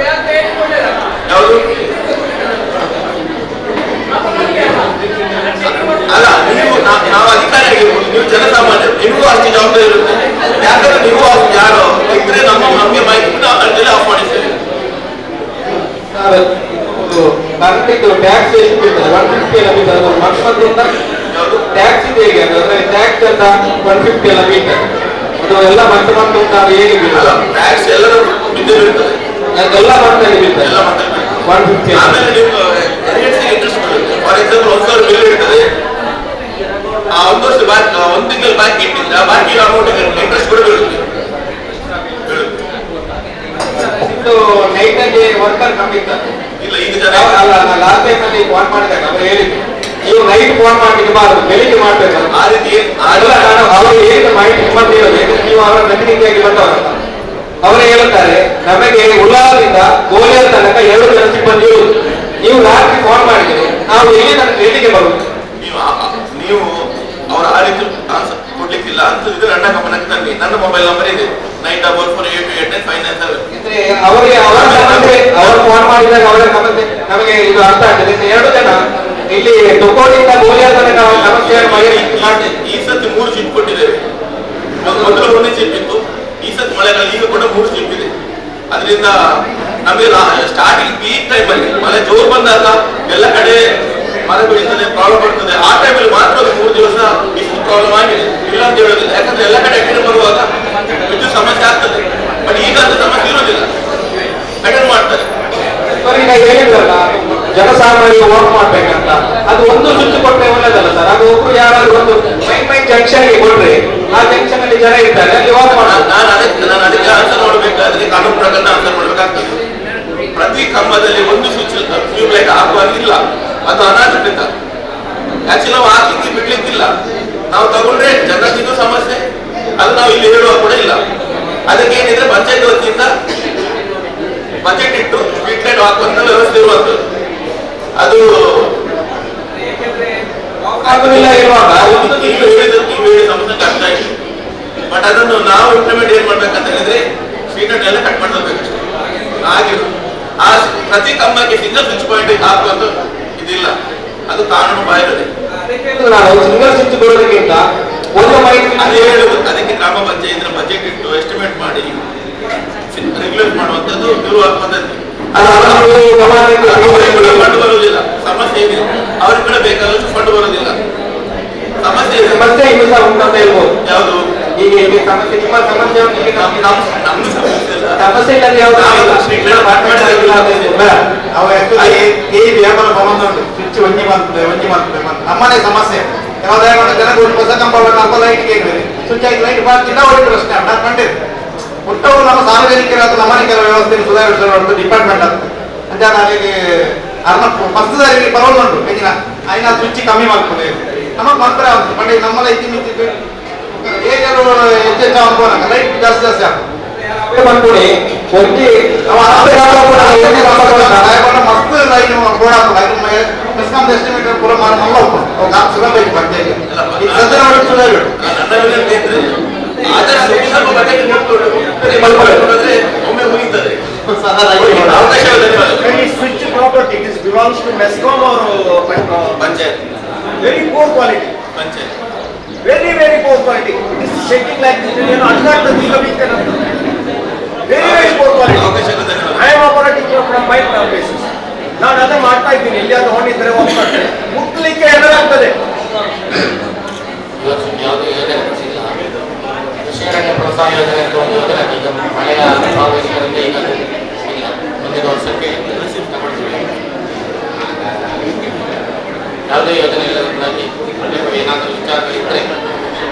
ಯಾವುದು ಅಲ್ಲ, ನೀವು ನಾವು ಅಧಿಕಾರಿ ಆಗಿರ್ಬೋದು, ನೀವು ಜನಸಾಮಾನ್ಯರು, ನಿಮಗೂ ಅಷ್ಟು ಜವಾಬ್ದಾರಿ ಇರುತ್ತೆ. ಯಾಕಂದ್ರೆ ನೀವು ಯಾರು ಇದ್ರೆ ನಮಗೆ ಮಾಹಿತಿ ಅಲ್ಲಿ ಆಫ್ ಮಾಡಿಸ್ತೇವೆ. ಕರೆಂಟ್ ಟ್ಯಾಕ್ಸ್ ಎಷ್ಟು ಬೀಳ್ತದೆ? 150 ಎಲ್ಲ ಬೀಳ್ತದೆ. ಮಕ್ಕಳಿಂದ ಟ್ಯಾಕ್ಸ್ ಇದೆ, ಹೇಗೆ ಅಂದ್ರೆ ಟ್ಯಾಕ್ಸ್ ಅಂತ 150 ಎಲ್ಲ ಬೀಳ್ತದೆ. ಅದು ಎಲ್ಲ ಮತ್ತೆ ಹೇಗೆ ಬೀಳಲ್ಲ? ಟ್ಯಾಕ್ಸ್ ಎಲ್ಲರೂ ಬಿದ್ದು ಬೀಳ್ತದೆ, ಎಲ್ಲ ಮಕ್ಕಳಿಗೆ ಬೀಳ್ತದೆ, ಎಲ್ಲ ಮಕ್ಕಳಿಗೆ. 150. ಆಮೇಲೆ ನೀವು ಇಂಟ್ರೆಸ್ಟ್ ಬರುತ್ತೆ. ಫಾರ್ ಎಕ್ಸಾಂಪಲ್ 1,000 ಬಿಲ್ ಇರ್ತದೆ, ಆ 1 ವರ್ಷ ಬಾಕಿ, 1 ತಿಂಗಳು ಬಾಕಿ ಇಟ್ಟಿದ್ರೆ ಆ ಬಾಕಿ ಅಮೌಂಟ್ ಇಂಟ್ರೆಸ್ಟ್ ಕೂಡ ಬೀಳುತ್ತೆ. ಇದು ನೈಟ್ ಆಗಿ ವರ್ಕರ್ ಕಮ್ಮಿ ಇದ್ದಾರೆ. ಇಲ್ಲ, ಈಗ ಜನ ಅಲ್ಲ, ನಾನು ಲಾಸ್ಟ್ ಟೈಮ್ ಅಲ್ಲಿ ಫೋನ್ ಮಾಡಿದಾಗ ಅವರು ಹೇಳಿದ್ರು, ನೀವು ನೈಟ್ ಫೋನ್ ಮಾಡ್ಲಿಕ್ಕೆ ಬಾರದು, ಬೆಳಿಗ್ಗೆ ಮಾಡ್ಬೇಕು. ಆ ರೀತಿ ಅಲ್ಲ, ನಾನು ಅವರು ಹೇಳಿದ ಮಾಹಿತಿ ನಿಮ್ಮಲ್ಲಿ ಇರೋದು, ನೀವು ಅವರ ಪ್ರತಿನಿಧಿಯಾಗಿ ಬಂದವರಲ್ಲ. ಅವರು ಹೇಳುತ್ತಾರೆ, ನಮಗೆ ಉಳ್ಳಾಲದಿಂದ ಗೋಲಿಯರ ತನಕ 2 ಜನ ಸಿಬ್ಬಂದಿ ಇರುವುದು. ನೀವು ರಾತ್ರಿ ಫೋನ್ ಮಾಡಿದ್ರೆ ನಾವು ಎಲ್ಲಿಗೆ ಬರುವುದು? ನೀವು ಅವರ ಆ ರೀತಿ ಆನ್ಸರ್ ಕೊಡ್ಲಿಕ್ಕಿಲ್ಲ ಅಂತಿದ್ರೆ ನನ್ನ ಗಮನಕ್ಕೆ ತನ್ನಿ. ನನ್ನ ಮೊಬೈಲ್ ನಂಬರ್ ಇದೆ 9448289597. ಅವರಿಗೆ ಅವರು ಫೋನ್ ಮಾಡಿದಾಗ ಅವರ ಸಮಸ್ಯೆ ನಮಗೆ ಇದು ಅರ್ಥ ಆಗ್ತದೆ. 2 ಜನ ಇಲ್ಲಿ ಟೊಕೋಡಿಯಿಂದ ಗೋಲಿಯರ ತನಕ ಸಮಸ್ಯೆ ಈ ಸತಿ 3 ಚಿಪ್ ಕೊಟ್ಟಿದ್ದೇವೆ. ಸ್ಲಿಪ್ ಇತ್ತು, ಈ ಸತಿ ಮಳೆಗಾಲ ಈಗ ಕೂಡ 3 ಸ್ಲಿಪ್ ಇದೆ. ಅದರಿಂದ ನಮಗೆ ಸ್ಟಾರ್ಟಿಂಗ್ ಪೀಕ್ ಟೈಮಲ್ಲಿ ಮಳೆ ಜೋರು ಬಂದಾಗ ಎಲ್ಲ ಕಡೆ ಮಳೆ ಬೀಳ್ತದೆ, ಪ್ರಾಬ್ಲಮ್ ಬರ್ತದೆ. ಆ ಟೈಮಲ್ಲಿ ಮಾತ್ರ ಅದು 3 ದಿವಸ ಇಷ್ಟು ಪ್ರಾಬ್ಲಮ್ ಆಗಿದೆ, ಇಲ್ಲ ಅಂತ ಹೇಳೋದಿಲ್ಲ. ಯಾಕಂದ್ರೆ ಎಲ್ಲ ಕಡೆ ಅಟೆಂಡ್ ಬರುವಾಗ ವಿದ್ಯುತ್ ಸಮಸ್ಯೆ ಆಗ್ತದೆ. ಬಟ್ ಈಗ ಅದು ಸಮಸ್ಯೆ ಇರೋದಿಲ್ಲ, ಅಟೆಂಡ್ ಮಾಡ್ತಾರೆ. ಈಗ ಹೇಳಿದ್ರಲ್ಲ ಜನಸಾಮಾನ್ಯರಿಗೆ ವರ್ಕ್ ಮಾಡ್ಬೇಕಂತ, ಅದು ಒಂದು ಸ್ವಿಚ್ ಕೊಟ್ಟರೆ ಒಳ್ಳೇದಲ್ಲ ಸರ್? ಅದು ಒಬ್ರು ಯಾರಾದ್ರೂ ಒಂದು ಮೈನ್ ಜಂಕ್ಷನ್ಗೆ ಕೊಟ್ರೆ ಆ ಜಂಕ್ಷನ್ ಅಲ್ಲಿ ಜನ ಇರ್ತಾರೆ, ಅಲ್ಲಿ ವರ್ಕ್ ಮಾಡೋದು. ನಾನು ಅದಕ್ಕೆ ಆನ್ಸರ್ ನೋಡ್ಬೇಕಾದ್ರೆ ಕಾನೂನು ಪ್ರಕಾರ ಆನ್ಸರ್ ಮಾಡ್ಬೇಕಾಗ್ತದೆ. ಪ್ರತಿ ಕಂಬದಲ್ಲಿ ಒಂದು ಸ್ವಿಚ್ ಟ್ಯೂಬ್ ಲೈಟ್ ಹಾಕುವಾಗಿಲ್ಲ, ಅದು ಅನಾಧಿಕೃತ. ಆಕ್ಚುಲಿ ನಾವು ಹಾಕ್ಲಿಕ್ಕೆ ಬಿಡ್ಲಿಕ್ಕಿಲ್ಲ. ನಾವು ತಗೊಂಡ್ರೆ ಜನರಿಗೂ ಸಮಸ್ಯೆ, ಅದು ನಾವು ಇಲ್ಲಿ ಹೇಳುವ ಕೂಡ ಇಲ್ಲ. ಅದಕ್ಕೆ ಏನಿದ್ರೆ ಪಂಚಾಯತ್ ವತಿಯಿಂದ ಬಜೆಟ್ ಇಟ್ಟು ಸ್ಟ್ರೀಟ್ ಲೈಟ್ ಹಾಕುವಂತ ವ್ಯವಸ್ಥೆ ಇರುವಂತದ್ದು. ಅದು ಇರುವಾಗ ನೀವು ಹೇಳಿದ ಸಮಸ್ಯೆ ಅರ್ಥ ಆಯ್ತು. ಬಟ್ ಅದನ್ನು ನಾವು ಇಂಪ್ಲಿಮೆಂಟ್ ಏನ್ ಮಾಡ್ಬೇಕಂತ ಹೇಳಿದ್ರೆ ಸ್ಟ್ರೀಟ್ ಲೈಟ್ ಎಲ್ಲ ಕಟ್ ಮಾಡ್ಬೇಕಷ್ಟೇ. ಹಾಗೆ ಆ ಪ್ರತಿ ಕಂಬಕ್ಕೆ ಸಿಂಗಲ್ ಸ್ವಿಚ್ ಪಾಯಿಂಟ್ ಹಾಕುವಂತ ಇದಿಲ್ಲ, ಅದು ಕಾನೂನು ಬಾಹಿರದೆ. ನಾವು ಸಿಂಗಲ್ ಸ್ವಿಚ್ ಕೊಡೋದಕ್ಕಿಂತ ಒಂದು ಅದೇ ಹೇಳುದು. ಅದಕ್ಕೆ ಗ್ರಾಮ ಪಂಚಾಯತ್ ಬಜೆಟ್ ಇಟ್ಟು ಎಸ್ಟಿಮೇಟ್ ಮಾಡಿ ರೆಗ್ಯುಲೇಟ್ ಮಾಡುವಂತದ್ದು ಇರುವ ಪದ್ಧತಿ. ಫಂಡ್ ಬರುವುದಿಲ್ಲ, ಸಮಸ್ಯೆ ಇದೆ. ಅವ್ರಿಗೆ ಕೂಡ ಬೇಕಾದಷ್ಟು ಫಂಡ್ ಬರುವುದಿಲ್ಲ, ಸಮಸ್ಯೆ ಇದೆ. ಸಮಸ್ಯೆ ಇನ್ನೂ ಸಹ ಉಂಟಂತ ಹೇಳ್ಬೋದು. ಯಾವುದು ಈಗ ಸಮಸ್ಯೆ, ನಿಮ್ಮ ಸಮಸ್ಯೆ ನಮ್ದು ಸಮಸ್ಯೆ ಇಲ್ಲ. ಸಮಸ್ಯೆ ಇಲ್ಲ ಯಾವ್ದು ನಾವು ಆಕ್ಚುಲಿ ಈ ವ್ಯಾಪಾರ ಬಂದು ಸ್ವಿಚ್ ಒಂಜಿ ಮಾಡ್ತೇವೆ ನಮ್ಮನೆ ಸಮಸ್ಯೆ. ಯಾವುದೇ ಜನಗಳು ಹೊಸ ಕಂಬವನ್ನು ಅಲ್ಪ ಲೈಟ್ಗೆ ಸ್ವಿಚ್ ಆಗಿ ಲೈಟ್ ಬಾರ್ತಿಲ್ಲ ಹೊಡಿದ್ರು ಅಷ್ಟೇ. ನಾನು ಕಂಡಿದ್ದೆ ಒಟ್ಟವು ನಮ್ಮ ಸಾರ್ವಜನಿಕರ ನಮ್ಮನೆ ಕೆಲವು ವ್ಯವಸ್ಥೆಯನ್ನು ಸುಧಾರಿಸುವ ಡಿಪಾರ್ಟ್ಮೆಂಟ್ ಅಂತ ಅಂತ ನನಗೆ ಅರ್ನ ಫಸ್ಟ್ದಾಗಿ ಬರೋದುಂಟು ಹೆಚ್ಚಿನ ಐನ ಸ್ವಿಚ್ ಕಮ್ಮಿ ಮಾಡ್ತದೆ ನಮಗೆ ಮಾತ್ರ ಅಂತ ಪಂಡಿ ನಮ್ಮಲ್ಲ ಇತ್ತೀಚಿದ್ದು ಏಜರು ಹೆಚ್ಚೆಚ್ಚ ಅನ್ಕೋಣ ಲೈಟ್ ಜಾಸ್ತಿ ಆಗ್ತದೆ ಬಂದ್ಬಿಡಿ ಮಸ್ತ್ ಲೈನ್ ಬೋರ್ಡ್ ಆಗ್ತದೆ ಡಿಸ್ಕೌಂಟ್ ಎಸ್ಟಿಮೇಟರ್ ಪೂರ ಮಲ್ಲ ಸುಲಭ ಬರ್ತೇವೆ ಈ ಸದ್ಯ ನೋಡಿ ಸುಧಾರಿಗಳು ಒಮ್ಮೆ ಮುಗಿತದೆ. switch property it belongs to MESCOM or panchayat very poor quality, panchayat very poor quality. It is shaking like this. You know, another very poor quality. ಅವಕಾಶಕ್ಕೆ ಧನ್ಯವಾದ. I am operating from my basis. ನಾನು ಅದೇ ಮಾಡ್ತಾ ಇದ್ದೀನಿ. ಎಲ್ಲಿಯಾದ್ರೂ ಹೊಂದಿದ್ರೆ ಹೋಗ್ತಾರೆ ಮುಟ್ಲಿಕ್ಕೆ ಎದುರಾಗ್ತದೆ. ಯಾವುದೇ ಯೋಜನೆ ಇಲ್ಲ. ಕೃಷಿಯರಣ್ಯ ಪ್ರೋತ್ಸಾಹ ಯೋಜನೆ ಅಂತ ಒಂದು ಯೋಜನೆ ಈಗ ಮಳೆಯ ಭಾಗವಹಿಸಿದ್ದರಿಂದ ಈಗ ಇಲ್ಲ. ಮುಂದಿನ ವರ್ಷಕ್ಕೆ ತಗೊಳ್ತೀವಿ. ಯಾವುದೇ ಯೋಜನೆ ಇಲ್ಲದಿಂದಾಗಿ ಏನಾದರೂ ವಿಚಾರಗಳಿದ್ದರೆ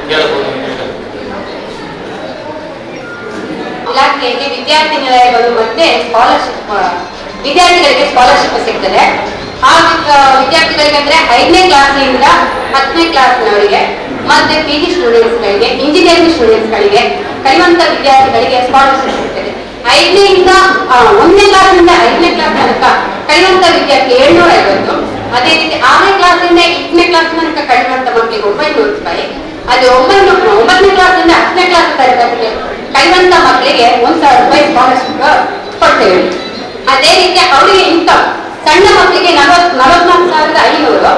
ಕೇಳಬಹುದು. ಇಲಾಖೆಯಲ್ಲಿ ವಿದ್ಯಾರ್ಥಿ ನಿಲಯಗಳು ಮತ್ತೆ ಸ್ಕಾಲರ್ಶಿಪ್, ವಿದ್ಯಾರ್ಥಿಗಳಿಗೆ ಸ್ಕಾಲರ್ಶಿಪ್ ಸಿಗ್ತದೆ. ಆ ವಿದ್ಯಾರ್ಥಿಗಳಿಗೆ ಅಂದ್ರೆ 5ನೇ ಕ್ಲಾಸ್ನಿಂದ 10ನೇ ಕ್ಲಾಸ್ನವರಿಗೆ ಮತ್ತೆ PG ಸ್ಟೂಡೆಂಟ್ಸ್ಗಳಿಗೆ, ಇಂಜಿನಿಯರಿಂಗ್ ಸ್ಟೂಡೆಂಟ್ಸ್ಗಳಿಗೆ ಕಲಿಯುವಂತ ವಿದ್ಯಾರ್ಥಿಗಳಿಗೆ ಸ್ಕಾಲರ್ಶಿಪ್ ಸಿಗ್ತದೆ. 1ನೇ ಕ್ಲಾಸ್ನಿಂದ 5ನೇ ಕ್ಲಾಸ್ ತನಕ ಕಲಿಯುವಂತ ವಿದ್ಯಾರ್ಥಿ 750. ಅದೇ ರೀತಿ 6ನೇ ಕ್ಲಾಸ್ನಿಂದ 8ನೇ ಕ್ಲಾಸ್ ತನಕ ಕಲಿಯುವಂತ ಮಕ್ಕಳಿಗೆ 900 ರೂಪಾಯಿ. ಅದೇ 9ನೇ ಕ್ಲಾಸ್ನಿಂದ 10ನೇ ಕ್ಲಾಸ್ ತರಗತಿಗೆ ಕಲಿಯುವಂತ ಮಕ್ಕಳಿಗೆ 1000 ರೂಪಾಯಿ ಸ್ಕಾಲರ್ಶಿಪ್ ಕೊಡ್ತೇವೆ. ಅದೇ ರೀತಿ ಅವರಿಗೆ ಇನ್ಕಮ್ ಸಣ್ಣ ಮಕ್ಕಳಿಗೆ 44,500.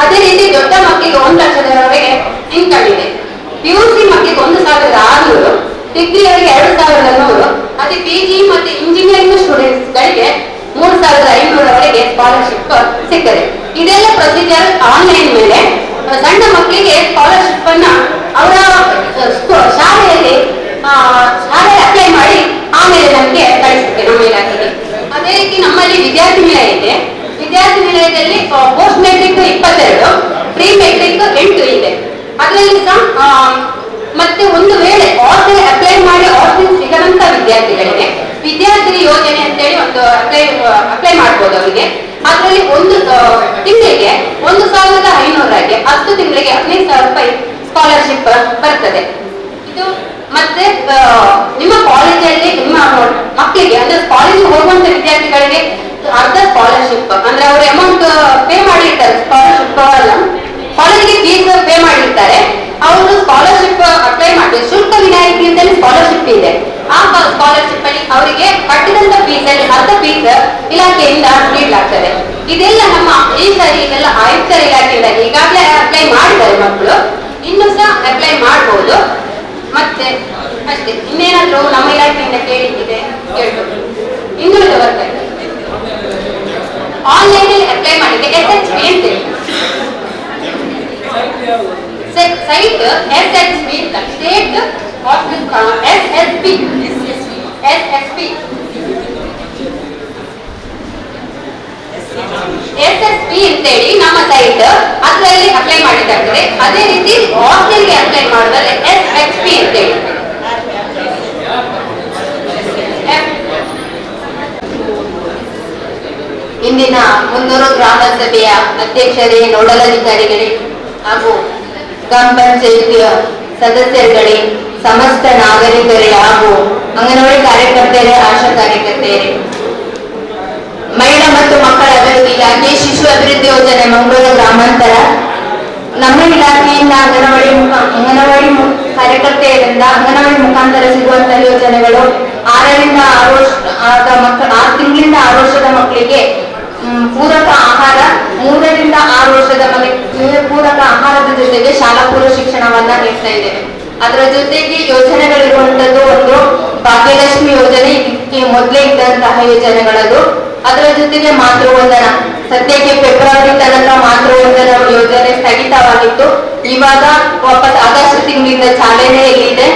ಅದೇ ರೀತಿ ದೊಡ್ಡ ಮಕ್ಕಳಿಗೆ 1 ಲಕ್ಷದವರೆಗೆ ಇನ್ಕಮ್ ಇದೆ. PUC ಮಕ್ಕಳಿಗೆ 1,600, ಡಿಗ್ರಿಯವರಿಗೆ 2,100. ಅದೇ PG ಮತ್ತೆ ಇಂಜಿನಿಯರಿಂಗ್ ಸ್ಟೂಡೆಂಟ್ಸ್ ಗಳಿಗೆ 3,500ರವರೆಗೆ ಸ್ಕಾಲರ್ಶಿಪ್ ಸಿಗ್ತದೆ. ಇದೆಲ್ಲ ಪ್ರೊಸೀಜರ್ ಆನ್ಲೈನ್ ಮೇಲೆ. ಸಣ್ಣ ಮಕ್ಕಳಿಗೆ ಸ್ಕಾಲರ್ಶಿಪ್ ಅನ್ನ ಅವರ ಶಾಲೆಯಲ್ಲಿ ಅಪ್ಲೈ ಮಾಡಿ ಆಮೇಲೆ ನಮಗೆ ಕಳಿಸುತ್ತೆ ನಮ್ಮ ಇಲಾಖೆಗೆ. ಅದೇ ರೀತಿ ನಮ್ಮಲ್ಲಿ ವಿದ್ಯಾರ್ಥಿ ನಿಲಯ ಇದೆ. ವಿದ್ಯಾರ್ಥಿ ನಿಲಯದಲ್ಲಿ ಪೋಸ್ಟ್ ಮೆಟ್ರಿಕ್ 22, ಪ್ರೀ ಮೆಟ್ರಿಕ್ 8 ಇದೆ. ಅದರಲ್ಲಿ ಸಹ ಮತ್ತೆ ಒಂದು ವೇಳೆ ಹಾಸ್ಟೆಲ್ ಅಪ್ಲೈ ಮಾಡಿ ಹಾಸ್ಟೆಲ್ ಸಿಗದಂತ ವಿದ್ಯಾರ್ಥಿಗಳಿಗೆ ವಿದ್ಯಾರ್ಥಿ ಯೋಜನೆ ಅಂತೇಳಿ ಒಂದು ಅಪ್ಲೈ ಮಾಡ್ಬೋದು ಅವರಿಗೆ. ಅದರಲ್ಲಿ ಒಂದು ತಿಂಗಳಿಗೆ 1,500 ಆಗಿ 10 ತಿಂಗಳಿಗೆ 15,000 ರೂಪಾಯಿ ಸ್ಕಾಲರ್ಶಿಪ್ ಬರ್ತದೆ. ಇದು ಮತ್ತೆ ನಿಮ್ಮ ಕಾಲೇಜಲ್ಲಿ ನಿಮ್ಮ ಮಕ್ಕಳಿಗೆ ಅಂದ್ರೆ ಕಾಲೇಜಿಗೆ ಹೋಗುವಂತ ವಿದ್ಯಾರ್ಥಿಗಳಿಗೆ ಅರ್ಧ ಸ್ಕಾಲರ್ಶಿಪ್ ಅಂದ್ರೆ ಅವರು ಅಮೌಂಟ್ ಪೇ ಮಾಡಿರ್ತಾರೆ. ಸ್ಕಾಲರ್ಶಿಪ್ ಅಲ್ಲ, ಕಾಲೇಜಿಗೆ ಫೀಸ್ ಪೇ ಮಾಡಿರ್ತಾರೆ. ಅವರು ಸ್ಕಾಲರ್ಶಿಪ್ ಅಪ್ಲೈ ಮಾಡಿ ಶುಲ್ಕ ವಿನಾಯಿತಿ ಅಂತೇಳಿ ಸ್ಕಾಲರ್ಶಿಪ್ ಇದೆ. ಆ ಸ್ಕಾಲರ್ಶಿಪ್ ಅಲ್ಲಿ ಅವರಿಗೆ ಕಟ್ಟಿದಂತ ಫೀಸ್ ಅಲ್ಲಿ ಅರ್ಧ ಫೀಸ್ ಇಲಾಖೆಯಿಂದ ನೀಡಲಾಗ್ತದೆ. ಇದೆಲ್ಲ ನಮ್ಮ ಈ ಸರಿ ಇದೆಲ್ಲ ಆಯುಕ್ತರ ಇಲಾಖೆಯಿಂದ ಈಗಾಗಲೇ ಅಪ್ಲೈ ಮಾಡಿದ್ದಾರೆ ಮಕ್ಕಳು, ಇನ್ನು ಸಹ ಅಪ್ಲೈ ಮಾಡಬಹುದು. ಮತ್ತೆ ಅಷ್ಟೇ. ಏನಾದ್ರು ನಮ್ಮ ಇಲಾಖೆಯಿಂದ ಕೇಳಿದ್ದಿದೆ ಕೇಳ್ಬೋದು. ಇನ್ನುಳಿದ ವರ್ಗ ಆನ್ಲೈನ್ ಅಲ್ಲಿ ಅಪ್ಲೈ ಮಾಡಿದ್ರೆ SHP ಅಂತೇಳಿ ಸೈಟ್ SHP ಸ್ಟೇಟ್ SSP ಅಂತೇಳಿ ನಮ್ಮ ಸೈಟ್ ಅದರಲ್ಲಿ ಅಪ್ಲೈ ಮಾಡಿದ್ದಾಗಿದೆ. ಅದೇ ರೀತಿ ಹಾಸ್ಟೆಲ್ಗೆ ಅಪ್ಲೈ ಮಾಡಿದ್ರೆ SHP ಅಂತೇಳಿ. ಇಂದಿನ 300 ಗ್ರಾಮ ಸಭೆಯ ಅಧ್ಯಕ್ಷರೇ, ನೋಡಲ್ ಅಧಿಕಾರಿಗಳೇ ಹಾಗೂ ಗ್ರಾಮ ಪಂಚಾಯಿತಿಯ ಸದಸ್ಯರುಗಳೇ, ಸಮಸ್ತ ನಾಗರಿಕರೇ ಹಾಗೂ ಅಂಗನವಾಡಿ ಕಾರ್ಯಕರ್ತೆಯರೇ, ಆಶಾ ಕಾರ್ಯಕರ್ತೆಯರೇ, ಮಹಿಳಾ ಮತ್ತು ಮಕ್ಕಳ ಅಭಿವೃದ್ಧಿ ಇಲಾಖೆ ಶಿಶು ಅಭಿವೃದ್ಧಿ ಯೋಜನೆ ಮಂಗಳೂರು ಗ್ರಾಮಾಂತರ ನಮ್ಮ ಇಲಾಖೆಯಿಂದ ಅಂಗನವಾಡಿ ಕಾರ್ಯಕರ್ತೆಯರಿಂದ ಅಂಗನವಾಡಿ ಮುಖಾಂತರ ಸಿಗುವಂತಹ ಯೋಜನೆಗಳು 6 ತಿಂಗಳಿಂದ 6 ವರ್ಷದ ಮಕ್ಕಳಿಗೆ ಪೂರಕ ಆಹಾರ, 3 ರಿಂದ 6 ವರ್ಷದ ಮಕ್ಕಳಿಗೆ ಪೂರಕ ಆಹಾರದ ಜೊತೆಗೆ ಶಾಲಾ ಪೂರ್ವ ಶಿಕ್ಷಣವನ್ನ ನೀಡ್ತಾ ಇದ್ದೇವೆ. ಅದರ ಜೊತೆಗೆ ಯೋಜನೆಗಳಿರುವಂತದ್ದು ಒಂದು ಭಾಗ್ಯಲಕ್ಷ್ಮಿ ಯೋಜನೆ, ಇದಕ್ಕೆ ಮೊದಲೇ ಇದ್ದಂತಹ ಯೋಜನೆಗಳದು. ಅದರ ಜೊತೆಗೆ ಮಾತೃವಂದನ, ಸದ್ಯಕ್ಕೆ ಫೆಬ್ರವರಿ ತನಕ ಮಾತೃವಂದನ ಯೋಜನೆ ಸ್ಥಗಿತವಾಗಿತ್ತು. ಇವಾಗ ವಾಪಸ್ ಆಗಸ್ಟ್ ತಿಂಗಳಿಂದ ಚಾಲನೆಯಲ್ಲಿದೆ.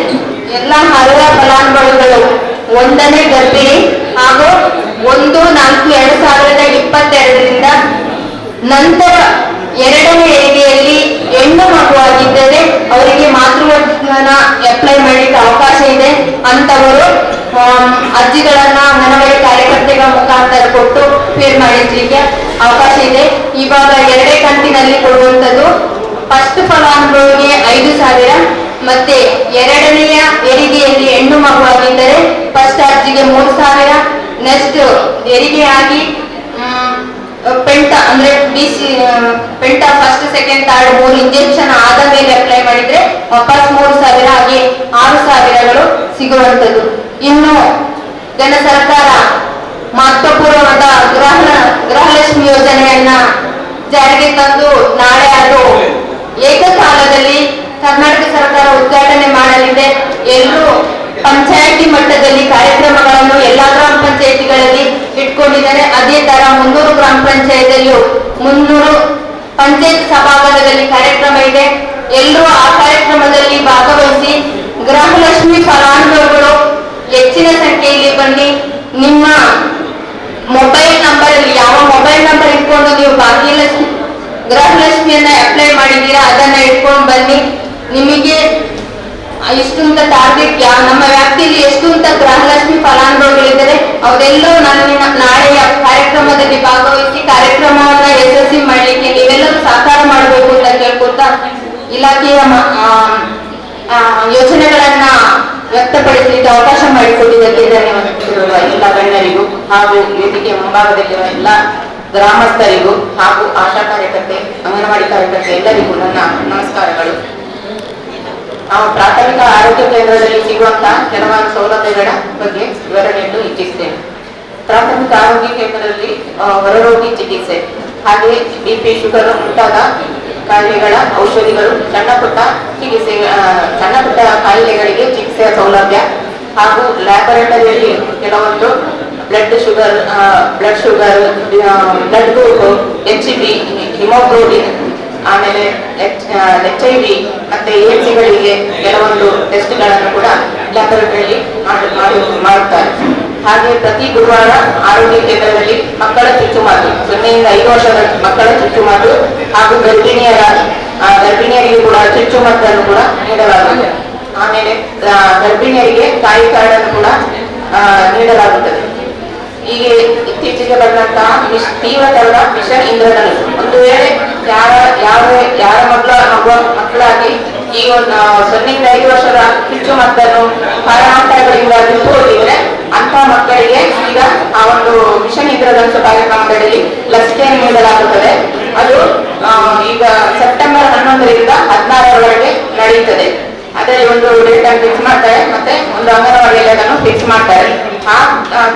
ಎಲ್ಲ ಅರ್ಹ ಫಲಾನುಭವಿಗಳು 1ನೇ ಗರ್ಭಿಣಿ ಹಾಗೂ 1/4/2022ರಿಂದ ನಂತರ 2ನೇ ಹೆರಿಗೆಯಲ್ಲಿ ಹೆಣ್ಣು ಮಗುವಾಗಿದ್ದರೆ ಅವರಿಗೆ ಮಾತೃವಂದನ ಅಪ್ಲೈ ಮಾಡಲಿಕ್ಕೆ ಅವಕಾಶ ಇದೆ. ಅಂತವರು ಅರ್ಜಿಗಳನ್ನ ಅಂಗನವಾಡಿ ಕಾರ್ಯಕರ್ತೆಗಳ ಮುಖಾಂತರ ಕೊಟ್ಟು ಫಿಲ್ ಮಾಡಿಸ್ಲಿಕ್ಕೆ ಅವಕಾಶ ಇದೆ. ಇವಾಗ 2ನೇ ಕಂತಿನಲ್ಲಿ ಕೊಡುವಂಥದ್ದು ಫಸ್ಟ್ ಫಲಾನುಭವಿಗೆ 5,000 ಮತ್ತೆ 2ನೇಯ ಹೆರಿಗೆಯಲ್ಲಿ ಹೆಣ್ಣು ಮಗುವಾಗಿದ್ದರೆ ಫಸ್ಟ್ ಅರ್ಜಿಗೆ 3,000. ನೆಕ್ಸ್ಟ್ ಹೆರಿಗೆಯಾಗಿ ಪೆಂಟ ಅಂದ್ರೆ paint first second third 3 injection ಆದ ಮೇಲೆ ಅಪ್ಲೈ ಮಾಡಿದ್ರೆ ವಾಪಸ್ 3,000 ಹಾಗೆ 6,000ಗಳು ಸಿಗುವಂಥದ್ದು. ಇನ್ನು ಜನ ಸರ್ಕಾರ ಮಹತ್ವಪೂರ್ವವಾದ ಗೃಹಲಕ್ಷ್ಮಿ ಯೋಜನೆಯನ್ನ ಜಾರಿಗೆ ತಂದು ನಾಳೆ ಅದು ಏಕಕಾಲದಲ್ಲಿ ಕರ್ನಾಟಕ ಸರ್ಕಾರ ಉದ್ಘಾಟನೆ ಮಾಡಲಿದೆ. ಎಲ್ಲರೂ ಪಂಚಾಯಿತಿ ಮಟ್ಟದಲ್ಲಿ ಕಾರ್ಯಕ್ರಮಗಳನ್ನು ಎಲ್ಲಾ ಗ್ರಾಮ ಪಂಚಾಯಿತಿಗಳಲ್ಲಿ ಇಟ್ಕೊಂಡಿದ್ದಾರೆ. ಅದೇ ತರ 300 ಗ್ರಾಮ ಪಂಚಾಯತಿಯಲ್ಲೂ 300 ಪಂಚಾಯತ್ ಸಭಾಂಗಣದಲ್ಲಿ ಕಾರ್ಯಕ್ರಮ ಇದೆ. ಎಲ್ಲರೂ ಆ ಕಾರ್ಯಕ್ರಮದಲ್ಲಿ ಭಾಗವಹಿಸಿ ಗೃಹಲಕ್ಷ್ಮಿ ಫಲಾನುಭವಿಗಳು ಹೆಚ್ಚಿನ ಸಂಖ್ಯೆಯಲ್ಲಿ ಬನ್ನಿ. ನಿಮ್ಮ ಮೊಬೈಲ್ ನಂಬರ್ ಅಲ್ಲಿ ಯಾವ ಮೊಬೈಲ್ ನಂಬರ್ ಇಟ್ಕೊಂಡು ನೀವು ಭಾಗ್ಯಲಕ್ಷ್ಮಿ ಗೃಹಲಕ್ಷ್ಮಿಯನ್ನ ಅಪ್ಲೈ ಮಾಡಿದ್ದೀರಾ ಅದನ್ನ ಇಟ್ಕೊಂಡು ಬನ್ನಿ. ನಿಮಗೆ ಎಷ್ಟು ಅಂತ ಟಾರ್ಗೆಟ್ ನಮ್ಮ ವ್ಯಾಪ್ತಿಯಲ್ಲಿ ಎಷ್ಟು ಅಂತ ಗೃಹಲಕ್ಷ್ಮಿ ಫಲಾನುಭವಿಗಳಿದ್ದಾರೆ ಅವರೆಲ್ಲರೂ ನಾಳೆಯ ಕಾರ್ಯಕ್ರಮದಲ್ಲಿ ಭಾಗವಹಿಸಿ ಕಾರ್ಯಕ್ರಮವನ್ನ ಯಶಸ್ವಿ ಮಾಡಲಿಕ್ಕೆ ನೀವೆಲ್ಲರೂ ಸಹಕಾರ ಮಾಡಬೇಕು ಅಂತ ಕೇಳ್ಕೊತಾ ಇಲಾಖೆಯ ಯೋಜನೆಗಳನ್ನ ವ್ಯಕ್ತಪಡಿಸಲಿಕ್ಕೆ ಅವಕಾಶ ಮಾಡಿಕೊಟ್ಟಿದ್ದಕ್ಕೆ ಧನ್ಯವಾದಗಳು ಎಲ್ಲ ಗಣ್ಯರಿಗೂ ಹಾಗೂ ವೇದಿಕೆ ಮುಂಭಾಗದಲ್ಲಿರುವ ಎಲ್ಲ ಗ್ರಾಮಸ್ಥರಿಗೂ ಹಾಗೂ ಆಶಾ ಕಾರ್ಯಕರ್ತೆ, ಅಂಗನವಾಡಿ ಕಾರ್ಯಕರ್ತೆ ಎಲ್ಲರಿಗೂ ನನ್ನ ನಮಸ್ಕಾರಗಳು. ನಾವು ಪ್ರಾಥಮಿಕ ಆರೋಗ್ಯ ಕೇಂದ್ರದಲ್ಲಿ ಸಿಗುವಂತಹ ಕೆಲವಾರು ಸೌಲಭ್ಯಗಳ ಬಗ್ಗೆ ವಿವರ ನೀಡಲು ಇಚ್ಛಿಸುತ್ತೇನೆ. ಪ್ರಾಥಮಿಕ ಆರೋಗ್ಯ ಕೇಂದ್ರದಲ್ಲಿ ಹೊರರೋಗಿ ಚಿಕಿತ್ಸೆ, ಹಾಗೆ BP, ಶುಗರ್ ಮುಂತಾದ ಕಾಯಿಲೆಗಳ ಔಷಧಿಗಳು, ಸಣ್ಣ ಪುಟ್ಟ ಕಾಯಿಲೆಗಳಿಗೆ ಚಿಕಿತ್ಸೆಯ ಸೌಲಭ್ಯ ಹಾಗೂ ಲ್ಯಾಬೊರೇಟರಿಯಲ್ಲಿ ಕೆಲವೊಂದು blood sugar, blood group, HB, haemoglobin, ಆಮೇಲೆ HIV ಮತ್ತೆ AIDS ಕೆಲವೊಂದು ಟೆಸ್ಟ್ಗಳನ್ನು ಕೂಡ ಲ್ಯಾಬೊರೇಟರಿಯಲ್ಲಿ ಮಾಡುತ್ತಾರೆ. ಹಾಗೆ ಪ್ರತಿ ಗುರುವಾರ ಆರೋಗ್ಯ ಕೇಂದ್ರದಲ್ಲಿ ಮಕ್ಕಳ ಚುಚ್ಚುಮದ್ದು, 0 ರಿಂದ 5 ವರ್ಷದ ಮಕ್ಕಳ ಚುಚ್ಚುಮದ್ದು ಹಾಗೂ ಗರ್ಭಿಣಿಯರಿಗೆ ಕೂಡ ಚುಚ್ಚುಮದ್ದನ್ನು ಕೂಡ ನೀಡಲಾಗುತ್ತದೆ. ಆಮೇಲೆ ಗರ್ಭಿಣಿಯರಿಗೆ ತಾಯಿ ಕಾರ್ಡ್ ಅನ್ನು ಕೂಡ ನೀಡಲಾಗುತ್ತದೆ. ಹೀಗೆ ಇತ್ತೀಚೆಗೆ ಬಂದಂತಹ ತೀವ್ರತರದ ಮಿಷನ್ ಇಂದ್ರಧನುಷ್, ಒಂದು ವೇಳೆ ಯಾರ ಮಕ್ಕಳಾಗಿ ಈಗ 0 ರಿಂದ 5 ವರ್ಷದ ಚುಚ್ಚುಮದ್ದನ್ನು ಕಾರಣಾಂತರಗಳಿಂದ ಬಿಟ್ಟು ಹೋಗಿದ್ರೆ ಅಂತ ಮಕ್ಕಳಿಗೆ ಈಗ ಆ ಒಂದು ಮಿಷನ್ ಇಂದ್ರಧನುಷ್ ಕಾರ್ಯಕ್ರಮದಲ್ಲಿ ಲಸಿಕೆಯನ್ನು ನೀಡಲಾಗುತ್ತದೆ. ಅದು ಈಗ ಸೆಪ್ಟೆಂಬರ್ 11ರಿಂದ 16ರವರೆಗೆ ನಡೆಯುತ್ತದೆ. ಅದರಲ್ಲಿ ಒಂದು ಡೇಟ್ ಅನ್ನು ಫಿಕ್ಸ್ ಮಾಡ್ತಾರೆ, ಮತ್ತೆ ಒಂದು ಅಂಗನವಾಡಿಯಲ್ಲಿ ಅದನ್ನು ಫಿಕ್ಸ್ ಮಾಡ್ತಾರೆ. ಆ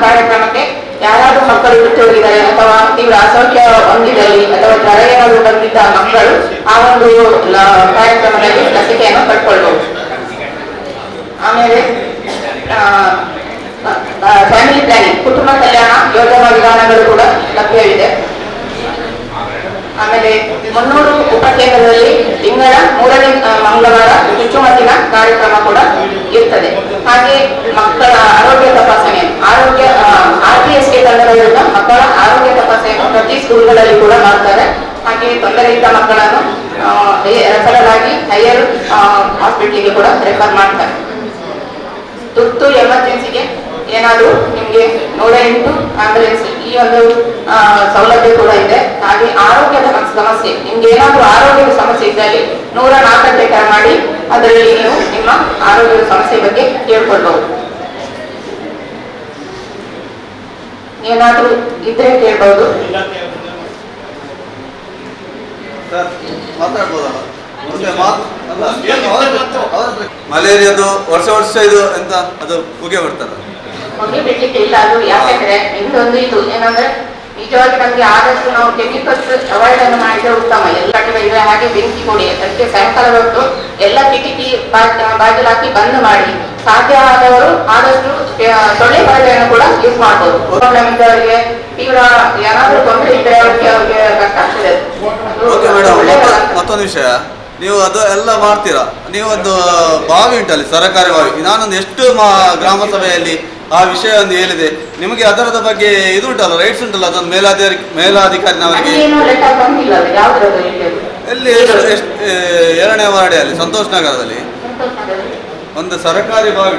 ಕಾರ್ಯಕ್ರಮಕ್ಕೆ ಯಾರಾದ್ರೂ ಮಕ್ಕಳು ಬಿಟ್ಟು ಹೋಗಿದ್ದಾರೆ ಅಥವಾ ತೀವ್ರ ಅಸೌಖ್ಯ ಹೊಂದಿದಲ್ಲಿ ಅಥವಾ ಜ್ವರ ಏನಾದರೂ ಬಂದಿದ್ದ ಮಕ್ಕಳು ಆ ಒಂದು ಕಾರ್ಯಕ್ರಮದಲ್ಲಿ ಲಸಿಕೆಯನ್ನು ಪಡ್ಕೊಳ್ಬಹುದು. ಆಮೇಲೆ ಫ್ಯಾಮಿಲಿ ಪ್ಲಾನಿಂಗ್ ಕುಟುಂಬ ಕಲ್ಯಾಣ ಯೋಜನಾ ವಿಧಾನಗಳು ಕೂಡ ಲಭ್ಯವಿದೆ. ಆಮೇಲೆ 300 ಉಪಕೇಂದ್ರದಲ್ಲಿ ತಿಂಗಳ 3ನೇ ಮಂಗಳವಾರ ಚುಚ್ಚುಮದ್ದಿನ ಕಾರ್ಯಕ್ರಮ ಕೂಡ ಇರ್ತದೆ. ಹಾಗೆ ಮಕ್ಕಳ ಆರೋಗ್ಯ ತಪಾಸಣೆ RPSK ತಂಡಗಳಿಂದ ಮಕ್ಕಳ ಆರೋಗ್ಯ ತಪಾಸಣೆಯನ್ನು ಪ್ರತಿ ಸ್ಕೂಲ್ಗಳಲ್ಲಿ ಕೂಡ ಮಾಡ್ತಾರೆ. ಹಾಗೆ ತೊಂದರೆ ಇದ್ದ ಮಕ್ಕಳನ್ನು ರೆಫರಲ್ ಆಗಿ ಹೈಯರ್ ಹಾಸ್ಪಿಟಲ್ಗೆ ಕೂಡ ರೆಫರ್ ಮಾಡ್ತಾರೆ. ತುರ್ತು ಎಮರ್ಜೆನ್ಸಿಗೆ ಏನಾದರೂ ನಿಮಗೆ 108 ಆಂಬ್ಯುಲೆನ್ಸ್ ಈ ಒಂದು ಸೌಲಭ್ಯ ಕೂಡ ಇದೆ. ಹಾಗೆ ಆರೋಗ್ಯದ ಸಮಸ್ಯೆ ನಿಮ್ಗೆ ಏನಾದರೂ ಆರೋಗ್ಯದ ಸಮಸ್ಯೆ ಇದ್ದಲ್ಲಿ 104ಕ್ಕೆ ಕರೆ ಮಾಡಿ ಅದರಲ್ಲಿ ನೀವು ನಿಮ್ಮ ಆರೋಗ್ಯದ ಸಮಸ್ಯೆ ಬಗ್ಗೆ ಕೇಳ್ಕೊಳ್ಬಹುದು. ಏನಾದರೂ ಇದ್ರೆ ಕೇಳ್ಬಹುದು. ಮಲೇರಿಯಾದು ವರ್ಷ ಇದು ಎಂತ ಅದು ಹೊಗೆ ಬರ್ತದೆ. ಹೊಗೆ ಬಿಡ್ಲಿಕ್ಕೆ ಇಲ್ಲ. ಅದು ಯಾಕಂದ್ರೆ ಇನ್ನೊಂದು ಇದು ಏನಂದ್ರೆ ನಿಜವಾಗಿ ನಮ್ಗೆ ಆದಷ್ಟು ನಾವು ಕೆಮಿಕಲ್ಸ್ ಅವಾಯ್ಡ್ ಅನ್ನು ಮಾಡಿದ್ರೆ ಉತ್ತಮ. ಎಲ್ಲ ಕಡೆ ಹಾಗೆ ಬೆಂಕಿ ಕೊಡಿ, ಅದಕ್ಕೆ ಸಾಯಂಕಾಲ ಹೊತ್ತು ಎಲ್ಲ ಕಿಟಕಿ ಬಾಗಿಲು ಹಾಕಿ ಬಂದ್ ಮಾಡಿ. ಸಾಧ್ಯ ಆದವರು ಆದಷ್ಟು ಸೊಳ್ಳೆ ಪರದೆಯನ್ನು ಕೂಡ ಯೂಸ್ ಮಾಡ್ಬೋದು. ಪ್ರಾಬ್ಲಮ್ ಇದ್ದವರಿಗೆ ತೀವ್ರ ಏನಾದ್ರೂ ತೊಂದರೆ ಇದ್ರೆ ಅವ್ರಿಗೆ ಕಷ್ಟ ಆಗ್ತದೆ. ಮತ್ತೊಂದು ವಿಷಯ, ನೀವು ಅದು ಎಲ್ಲ ಮಾಡ್ತೀರಾ, ನೀವು ಒಂದು ಬಾವಿ ಉಂಟಲ್ಲಿ ಸರ್ಕಾರಿ ಬಾವಿ, ನಾನೊಂದು ಎಷ್ಟು ಗ್ರಾಮ ಸಭೆಯಲ್ಲಿ ಆ ವಿಷಯ ಒಂದು ಹೇಳಿದೆ ನಿಮಗೆ. ಅದರದ ಬಗ್ಗೆ ಇದು ಉಂಟಲ್ಲ, ರೈಟ್ಸ್ ಉಂಟಲ್ಲ, ಅದೊಂದು ಮೇಲಾಧಿಕಾರಿನವರಿಗೆ ಎಲ್ಲಿ 2ನೇ ವಾರ್ಡಿನಲ್ಲಿ ಸಂತೋಷ್ ನಗರದಲ್ಲಿ ಒಂದು ಸರ್ಕಾರಿ ಬಾವಿ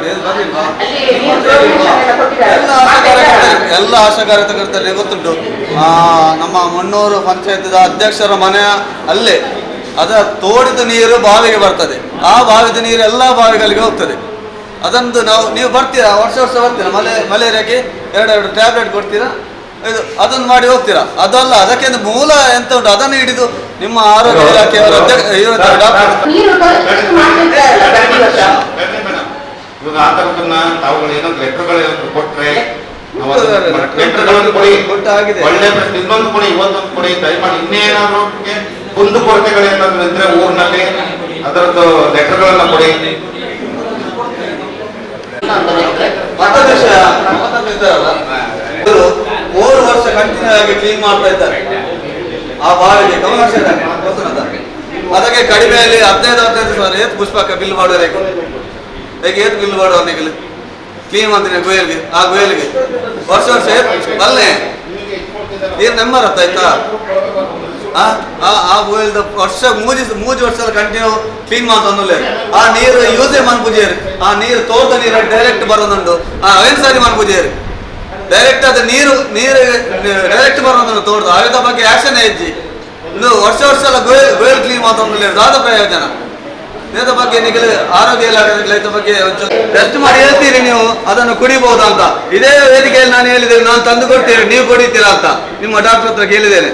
ಎಲ್ಲ ಆಶಾ ಕಾರ್ಯಕರ್ತರಿಗೆ ಗೊತ್ತುಂಟು. ನಮ್ಮ ಮುನ್ನೂರು ಪಂಚಾಯತ್ ಅಧ್ಯಕ್ಷರ ಮನೆ ಅಲ್ಲೇ ಅದ ತೋಡಿದ ನೀರು ಬಾವಿಗೆ ಬರ್ತದೆ. ಆ ಬಾವಿದ ನೀರು ಎಲ್ಲ ಬಾವಿಗಳಿಗೆ ಹೋಗ್ತದೆ. ಅದೊಂದು ನೀವು ಬರ್ತೀರಾ, ವರ್ಷ ಬರ್ತೀರಾ, ಮಲೇರಿಯಾಗೆ 2 ಟ್ಯಾಬ್ಲೆಟ್ ಕೊಡ್ತೀರಾ, ಇದು ಅದನ್ನು ಮಾಡಿ ಹೋಗ್ತೀರಾ. ಅದಲ್ಲ, ಅದಕ್ಕೆ ಮೂಲ ಎಂತ ಉಂಟು ಅದನ್ನು ಹಿಡಿದು ನಿಮ್ಮ ಆರೋಗ್ಯ ಇಲಾಖೆಯವರ ಇವಾಗ ಆ ಥರದನ್ನ ತಾವುಗಳು ಏನೋ ಲೆಟರ್ಗಳು ಕೊಟ್ರೆ ಲೆಟರ್ಗಳನ್ನು ಕೊಡಿ, ಒಳ್ಳೆ ಇನ್ನೊಂದು ಕೊಡಿ, ಇವತ್ತೊಂದು ಕೊಡಿ, ದಯಮಾಡಿ ಇನ್ನೇನಾದ್ರೂ ಕುಂದು ಕೊರತೆಗಳೇನಾದ್ರು ಇದ್ರೆ ಊರಿನಲ್ಲಿ ಅದರದ್ದು ಲೆಟರ್ಗಳನ್ನ ಕೊಡಿ. ಮತ್ತೊಂದು ವಿಷಯ, 3 ವರ್ಷ ಕಂಟಿನ್ಯೂ ಆಗಿ ಕ್ಲೀನ್ ಮಾಡ್ತಾ ಇದ್ದಾರೆ ಆ ಬಾವಿಗೆ. ಅದಕ್ಕೆ ಕಡಿಮೆಯಲ್ಲಿ 15 ಸಾವಿರ ಏತ್ ಪುಷ್ಪಕ ಬಿಲ್ ಮಾಡೋರಿಗೆ ಹೇಗೆ ಏತ್ ಬಿಲ್ ಮಾಡೋನಿಗೆ ಕ್ಲೀನ್ ಮಾಡ್ತೀನಿ ಗೋಯಲ್ಗೆ. ಆ ಗೋಯಲ್ಗೆ ವರ್ಷ ಬಲ್ಲೆ ನೀರು ನೆಮ್ಮರ್ ಆಯ್ತಾ. ಆ ಗೋಯಲ್ದ ವರ್ಷ ಮೂಜಿ ವರ್ಷದ ಕಂಟಿನ್ಯೂ ಕ್ಲೀನ್ ಮಾಡ್ತಂದ್ರೆ ಆ ನೀರು ಯೂಸೇ ಮನ್ಪುಜೇರಿ. ಆ ನೀರು ತೋಟ ನೀರು ಡೈರೆಕ್ಟ್ ಬರೋದುಂಟು. ಅವೇನು ಸಾರಿ ಮನ್ಪುಜೇರಿ ಡೈರೆಕ್ಟ್ ಅದು ನೀರು ಡೈರೆಕ್ಟ್ ಬರೋದನ್ನು ತೋಟದ ಅವೇದ ಬಗ್ಗೆ ಆಕ್ಷನ್ ಹೆಜ್ಜಿ ಇನ್ನು ವರ್ಷ ಎಲ್ಲ ಗೋಯಲ್ ಕ್ಲೀನ್ ಮಾಡ್ತಂದ್ರೆ ದಾದ ಪ್ರಯೋಜನ. ಇದರ ಬಗ್ಗೆ ನಿಗಲು ಆರೋಗ್ಯ ಇಲಾಖೆ ಬಗ್ಗೆ ಟೆಸ್ಟ್ ಮಾಡಿ ಹೇಳ್ತೀರಿ ನೀವು ಅದನ್ನು ಕುಡಿಬಹುದು ಅಂತ. ಇದೇ ವೇದಿಕೆಯಲ್ಲಿ ನಾನು ಹೇಳಿದ್ದೇನೆ, ನಾನು ತಂದು ಕೊಡ್ತೀರಿ, ನೀವು ಕುಡಿತೀರಾ ಅಂತ ನಿಮ್ಮ ಡಾಕ್ಟರ್ ಹತ್ರ ಕೇಳಿದ್ದೇನೆ.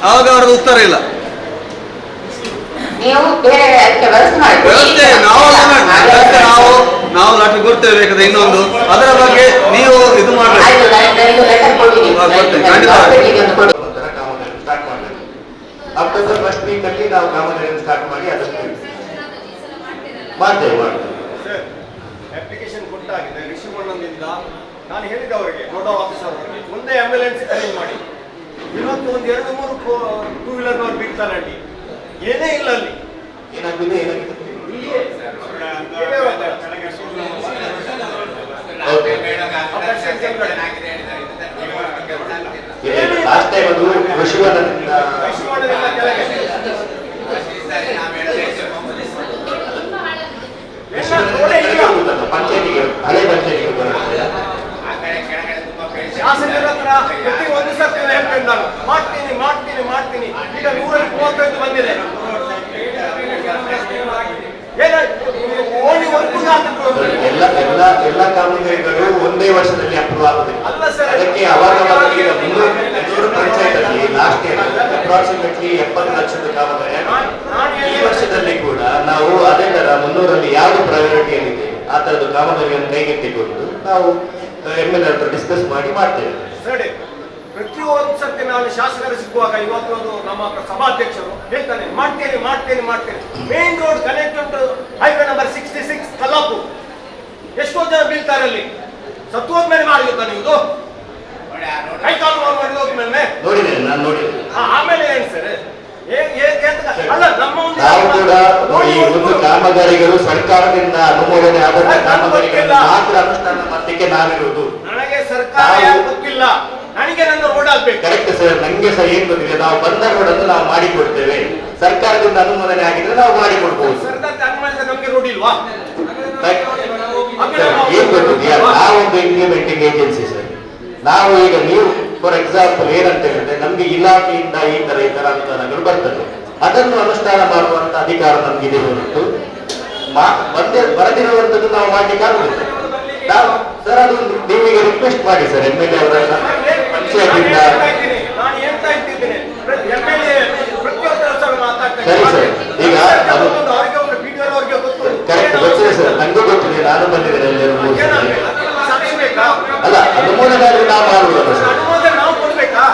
ಆವಾಗ ಅವ್ರದ್ದು ಉತ್ತರ ಇಲ್ಲ. ವ್ಯವಸ್ಥೆ ನಾವು ಲಾಟ್ರಿ ಕೊಡ್ತೇವೆ ಬೇಕಾದ್ರೆ. ಇನ್ನೊಂದು ಅದರ ಬಗ್ಗೆ ನೀವು ಇದು ಮಾಡಬೇಕು. ಅಕ್ಟೋಬರ್ ಫಸ್ಟ್ ವೀಕ್ ಅಲ್ಲಿ ನಾವು ಕಾಮಗಾರಿಯನ್ನು ಸ್ಟಾರ್ಟ್ ಮಾಡಿ ಅದಕ್ಕೆ ಮಾಡ್ತೇವೆ. ಅಪ್ಲಿಕೇಶನ್ ಕೊಟ್ಟಾಗಿದೆ ಋಷಿಮಣ್ಣನಿಂದ. ನಾನು ಹೇಳಿದೆ ಅವರಿಗೆ, ನೋಡೋ ಆಫೀಸರ್ ಅವರಿಗೆ, ಒಂದೇ ಆಂಬ್ಯುಲೆನ್ಸ್ ಅರೇಂಜ್ ಮಾಡಿ. ಇವತ್ತು ಒಂದು 2-3 ಟೂ ವೀಲರ್ನವ್ರು ಬಿಡ್ತಾರೆ ಅಲ್ಲಿ, ಏನೇ ಇಲ್ಲ ಅಲ್ಲಿ. ಏನಾಗಿದೆ ಲಾಸ್ಟ್ ಟೈಮ್ ಅದು ಋಷಿವರ್ಣದಿಂದ ಪಂಚಾಯತಿಗೆ ಹಳೆ ಪಂಚಾಯತಿಗೆ ಬರುತ್ತೆ. ಶಾಸಕರ ಹತ್ರ ಪ್ರತಿ ಒಂದು ಸರ್ತಿ ಹೇಳ್ತೇನೆ ನಾನು, ಮಾಡ್ತೀನಿ. ಈಗ 135 ಬಂದಿದೆ. ಎಲ್ಲ ಕಾಮಗಾರಿಗಳು ಒಂದೇ ವರ್ಷದಲ್ಲಿ ಅಪ್ರೂವ್ ಆಗುದಿಲ್ಲ. ಅದಕ್ಕೆ ಅವಾಗ 300 ಪಂಚಾಯತ್ ಅಲ್ಲಿ ಲಾಸ್ಟ್ ಇಯರ್ ಅಪ್ರಾಕ್ಸಿಮೇಟ್ಲಿ 70 ಲಕ್ಷದ ಕಾಮಗಾರಿ. ಈ ವರ್ಷದಲ್ಲಿ ಕೂಡ ನಾವು ಅದೇ ತರ 300ರಲ್ಲಿ ಯಾವುದು ಪ್ರಯಾರಿಟಿಯಲ್ಲಿದೆ ಆ ತರದ ಕಾಮಗಾರಿಯನ್ನು ಕೈಗೆತ್ತಿಕೊಂಡು ನಾವು MLA ಹತ್ರ ಡಿಸ್ಕಸ್ ಮಾಡಿ ಮಾಡ್ತೇವೆ. ಸರಿ, ಪ್ರತಿಯೊಂದು ಸರ್ತಿ ನಾನು ಶಾಸಕರು ಸಿಕ್ಕುವಾಗ ಇವತ್ತು ನಮ್ಮ ಸಭಾಧ್ಯಕ್ಷರು ಹೇಳ್ತಾನೆ, ಮಾಡ್ತೇನೆ. ಮೇನ್ ರೋಡ್ ಕನೆಕ್ಟ್ ಉಂಟು ಹೈವೇ ನಂಬರ್ 66 ಕಲ್ಲಾಪುರ್. ಎಷ್ಟೋ ಜನ ಬೀಳ್ತಾರೆ ಅಲ್ಲಿ. ಸತ್ತು ಹೋದ್ಮೇಲೆ ಮಾಡಿದ್ದ ನಿಮ್ದು ಕೈ ಕಾಲು ಹೋದ್ಮೇಲೆ ನೋಡಿದ್ದೇನೆ, ನಾನು ನೋಡಿದ್ದೇನೆ. ಆಮೇಲೆ ಏನ್ ಸರ್ ಅಲ್ಲ ನಮ್ಮ ನಾವು ಕೂಡ ಈ ಒಂದು ಕಾಮಗಾರಿಗಳು ಸರ್ಕಾರದಿಂದ ಅನುಮೋದನೆ ಆದಂತ ಕಾಮಗಾರಿಗಳನ್ನು ಮಾತ್ರ ಅನುಷ್ಠಾನ ಮಾಡಲಿಕ್ಕೆ ನಾವಿರುವುದು. ನನಗೆ ಸರ್ಕಾರ ಗೊತ್ತಿಲ್ಲ, ನನಗೆ ನನ್ನ ರೋಡ್ ಆಗ್ಬೇಕು. ಕರೆಕ್ಟ್ ಸರ್, ನಂಗೆ ಸಹ ಏನ್ ಗೊತ್ತಿದೆ, ನಾವು ಬಂದ ರೋಡ್ ಅನ್ನು ನಾವು ಮಾಡಿಕೊಡ್ತೇವೆ. ಸರ್ಕಾರದಿಂದ ಅನುಮೋದನೆ ಆಗಿದ್ರೆ ನಾವು ಮಾಡಿಕೊಡ್ಬಹುದು. ಸರ್ಕಾರದ ಅನುಮೋದನೆ ನಮ್ಗೆ ರೋಡ್ ಇಲ್ವಾ? ಏನ್ ಗೊತ್ತಿದೆಯಾ, ನಾವೊಂದು ಇಂಪ್ಲಿಮೆಂಟಿಂಗ್ ಏಜೆನ್ಸಿ ಸರ್. ನಾವು ಈಗ ನೀವು ಫಾರ್ ಎಕ್ಸಾಂಪಲ್ ಏನಂತ ಹೇಳಿದ್ರೆ, ನಮ್ಗೆ ಇಲಾಖೆಯಿಂದ ಈ ತರ ಅನುದಾನಗಳು ಬರ್ತದೆ, ಅದನ್ನು ಅನುಷ್ಠಾನ ಮಾಡುವಂತ ಅಧಿಕಾರ ನಮ್ಗಿದೆ ಹೊರತು ಬರದಿರುವಂತದ್ದು ನಾವು ಮಾಡ್ಲಿಕ್ಕೆ ಆಗುದಿಲ್ಲ. ನಾವು ಸರ್ ಅದು ನೀವೀಗ ರಿಕ್ವೆಸ್ಟ್ ಮಾಡಿ ಸರ್ MLA ಅವರನ್ನ ಪಂಚಾಯತಿಂದ. ಸರಿ ಸರ್, ಈಗ ಅದು ಕರೆಕ್ಟ್ ಗೊತ್ತಿದೆ ಸರ್, ನಂಗೂ ಗೊತ್ತಿದೆ, ನಾನು ಬಂದಿದ್ದೇನೆ ಎಲ್ಲರೂ. ಅಲ್ಲ, ಅನುಮೋದನೆ ಆದ್ರೆ ನಾವು ಮಾಡುವುದಲ್ಲ ಸರ್. ನಾವು ಕೊಡ್ಬೇಕಾ,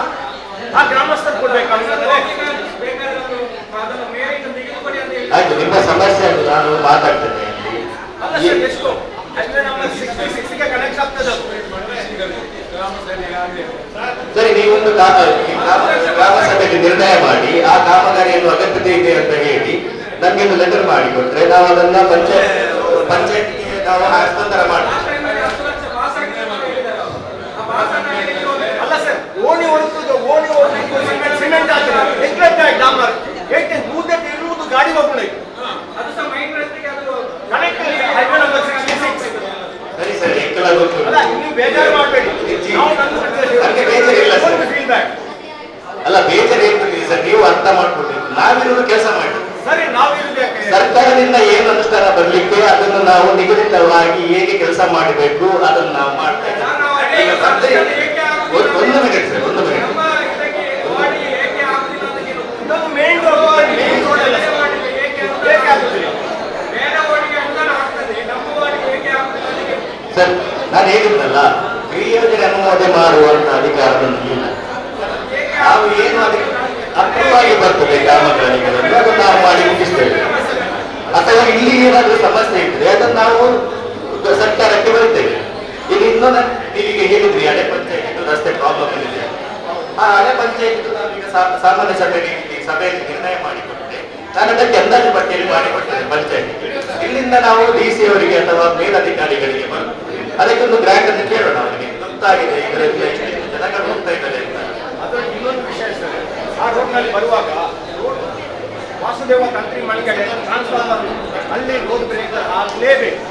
ಆ ಗ್ರಾಮಸ್ಥರು ಕೊಡ್ಬೇಕಾ? ಆಯ್ತು, ನಿಮ್ಮ ಸಮಸ್ಯೆ ಅಂತ ನಾನು ಮಾತಾಡ್ತೇನೆ. ಸರಿ, ನೀವೊಂದು ಗ್ರಾಮ ಸಭೆಗೆ ನಿರ್ಣಯ ಮಾಡಿ ಆ ಕಾಮಗಾರಿಯನ್ನು ಅಗತ್ಯತೆ ಇದೆ ಅಂತ ಹೇಳಿ ನಮ್ಗೆ ಒಂದು ಲೆಟರ್ ಮಾಡಿ ಕೊಟ್ರೆ ನಾವು ಅದನ್ನ ಪಂಚಾಯತ್ಗೆ ನಾವು ಹಸ್ತಾಂತರ ಮಾಡ್ತೀವಿ. ಅಲ್ಲ ಸರ್, ಓಣಿ ಹೊರತು ಓಣಿ ಸಿಮೆಂಟ್ ಹಾಕಿದ್ರೆ ಡಾಮರ್ ಇರುವುದು ಗಾಡಿ ಹೋಗ್ಬಿಡಿ. ಅದು ಸಹ ಮೈನ್ ರಸ್ತೆಗೆ ಅದು ಕನೆಕ್ಟ್ ಹೈವೇ ನಂಬರ್ 66. ಸರಿ ಸರ್, ಎಂಕಲ ಗೊತ್ತು. ಅಲ್ಲ, ನೀವು ಬೇಜಾರು ಮಾಡಬೇಡಿ, ನಮ್ಗೆ ಬೇಜಾರಿಲ್ಲ ಸರ್. ಅಲ್ಲ, ಬೇಜಾರು ಏನಿದೆ ಸರ್, ನೀವು ಅರ್ಥ ಮಾಡ್ಕೊಳ್ಬೇಕು. ನಾವಿರೋದು ಕೆಲಸ ಮಾಡಿ ಸರಿ, ನಾವಿರೋದು ಸರ್ಕಾರದಿಂದ ಏನು ಅನುಷ್ಠಾನ ಬರ್ಲಿಕ್ಕೆ ಅದನ್ನು ನಾವು ನಿಗದಿತವಾಗಿ ಹೇಗೆ ಕೆಲಸ ಮಾಡಬೇಕು ಅದನ್ನು ನಾವು ಮಾಡ್ತಾ ಇದ್ದೇವೆ. ಈಗ ಒಂದು ಮಿನಿಟ್ ಸರ್, ಒಂದು ಮಿನಿಟ್. ಸರ್, ನಾನು ಹೇಳಿದ್ನಲ್ಲ, ಕ್ರಿಯೋಜನೆ ಅನುಮೋದನೆ ಮಾಡುವಂತ ಅಧಿಕಾರ ಇಲ್ಲ. ನಾವು ಏನು ಅದಕ್ಕೆ ಅರ್ಥವಾಗಿ ಬರ್ತದೆ ಕಾಮಗಾರಿಗಳಲ್ಲಿ ಅದನ್ನು ನಾವು ಮಾಡಿ ಮುಗಿಸ್ತೇವೆ. ಅಥವಾ ಇಲ್ಲಿ ಏನಾದ್ರೂ ಸಮಸ್ಯೆ ಇದ್ರೆ ಅದನ್ನು ನಾವು ಸರ್ಕಾರಕ್ಕೆ ಬರ್ತೇವೆ. ಈಗ ಇನ್ನೊಂದು ನೀವೀಗ ಹೇಳಿದ್ರಿ, ಹಳೆ ಪಂಚಾಯತ್ ರಸ್ತೆ ಪ್ರಾಬ್ಲಮ್ ಇದೆ. ಆ ಹಳೆ ಪಂಚಾಯತ್ ನಾವೀಗ ಸಾಮಾನ್ಯ ಸಭೆಯಲ್ಲಿ ನಿರ್ಣಯ ಮಾಡಿಕೊಟ್ಟೆ. ನಾನು ಅದಕ್ಕೆ ಅಂದಾಜು ಪಟ್ಟಿಯಲ್ಲಿ ಮಾಡಿಕೊಡ್ತೇನೆ ಪಂಚಾಯತ್ಗೆ. ಇಲ್ಲಿಂದ ನಾವು DC ಅವರಿಗೆ ಅಥವಾ ಮೇಲಧಿಕಾರಿಗಳಿಗೆ ಬಂದು ಅದಕ್ಕೊಂದು ಗ್ರಾಂಟ್ ಅನ್ನು ಕೇಳೋಣ. ಅವರಿಗೆ ಗೊತ್ತಾಗಿದೆ ಇದರಲ್ಲಿ ಎಷ್ಟು ಜನಗಳು ಹೋಗ್ತಾ ಇದ್ದಾರೆ ಅಂತ. ಅದು ಇನ್ನೊಂದು ವಿಷಯ ಸರ್, ಆ ರೋಡ್ನಲ್ಲಿ ಬರುವಾಗ ವಾಸುದೇವ ತಂತ್ರಿ ಮಳಿಗೆ ಟ್ರಾನ್ಸ್ಫಾರ್ಮರ್ ಅಲ್ಲಿ ರೋಡ್ ಬ್ರೇಕರ್ ಆಗಲೇಬೇಕು.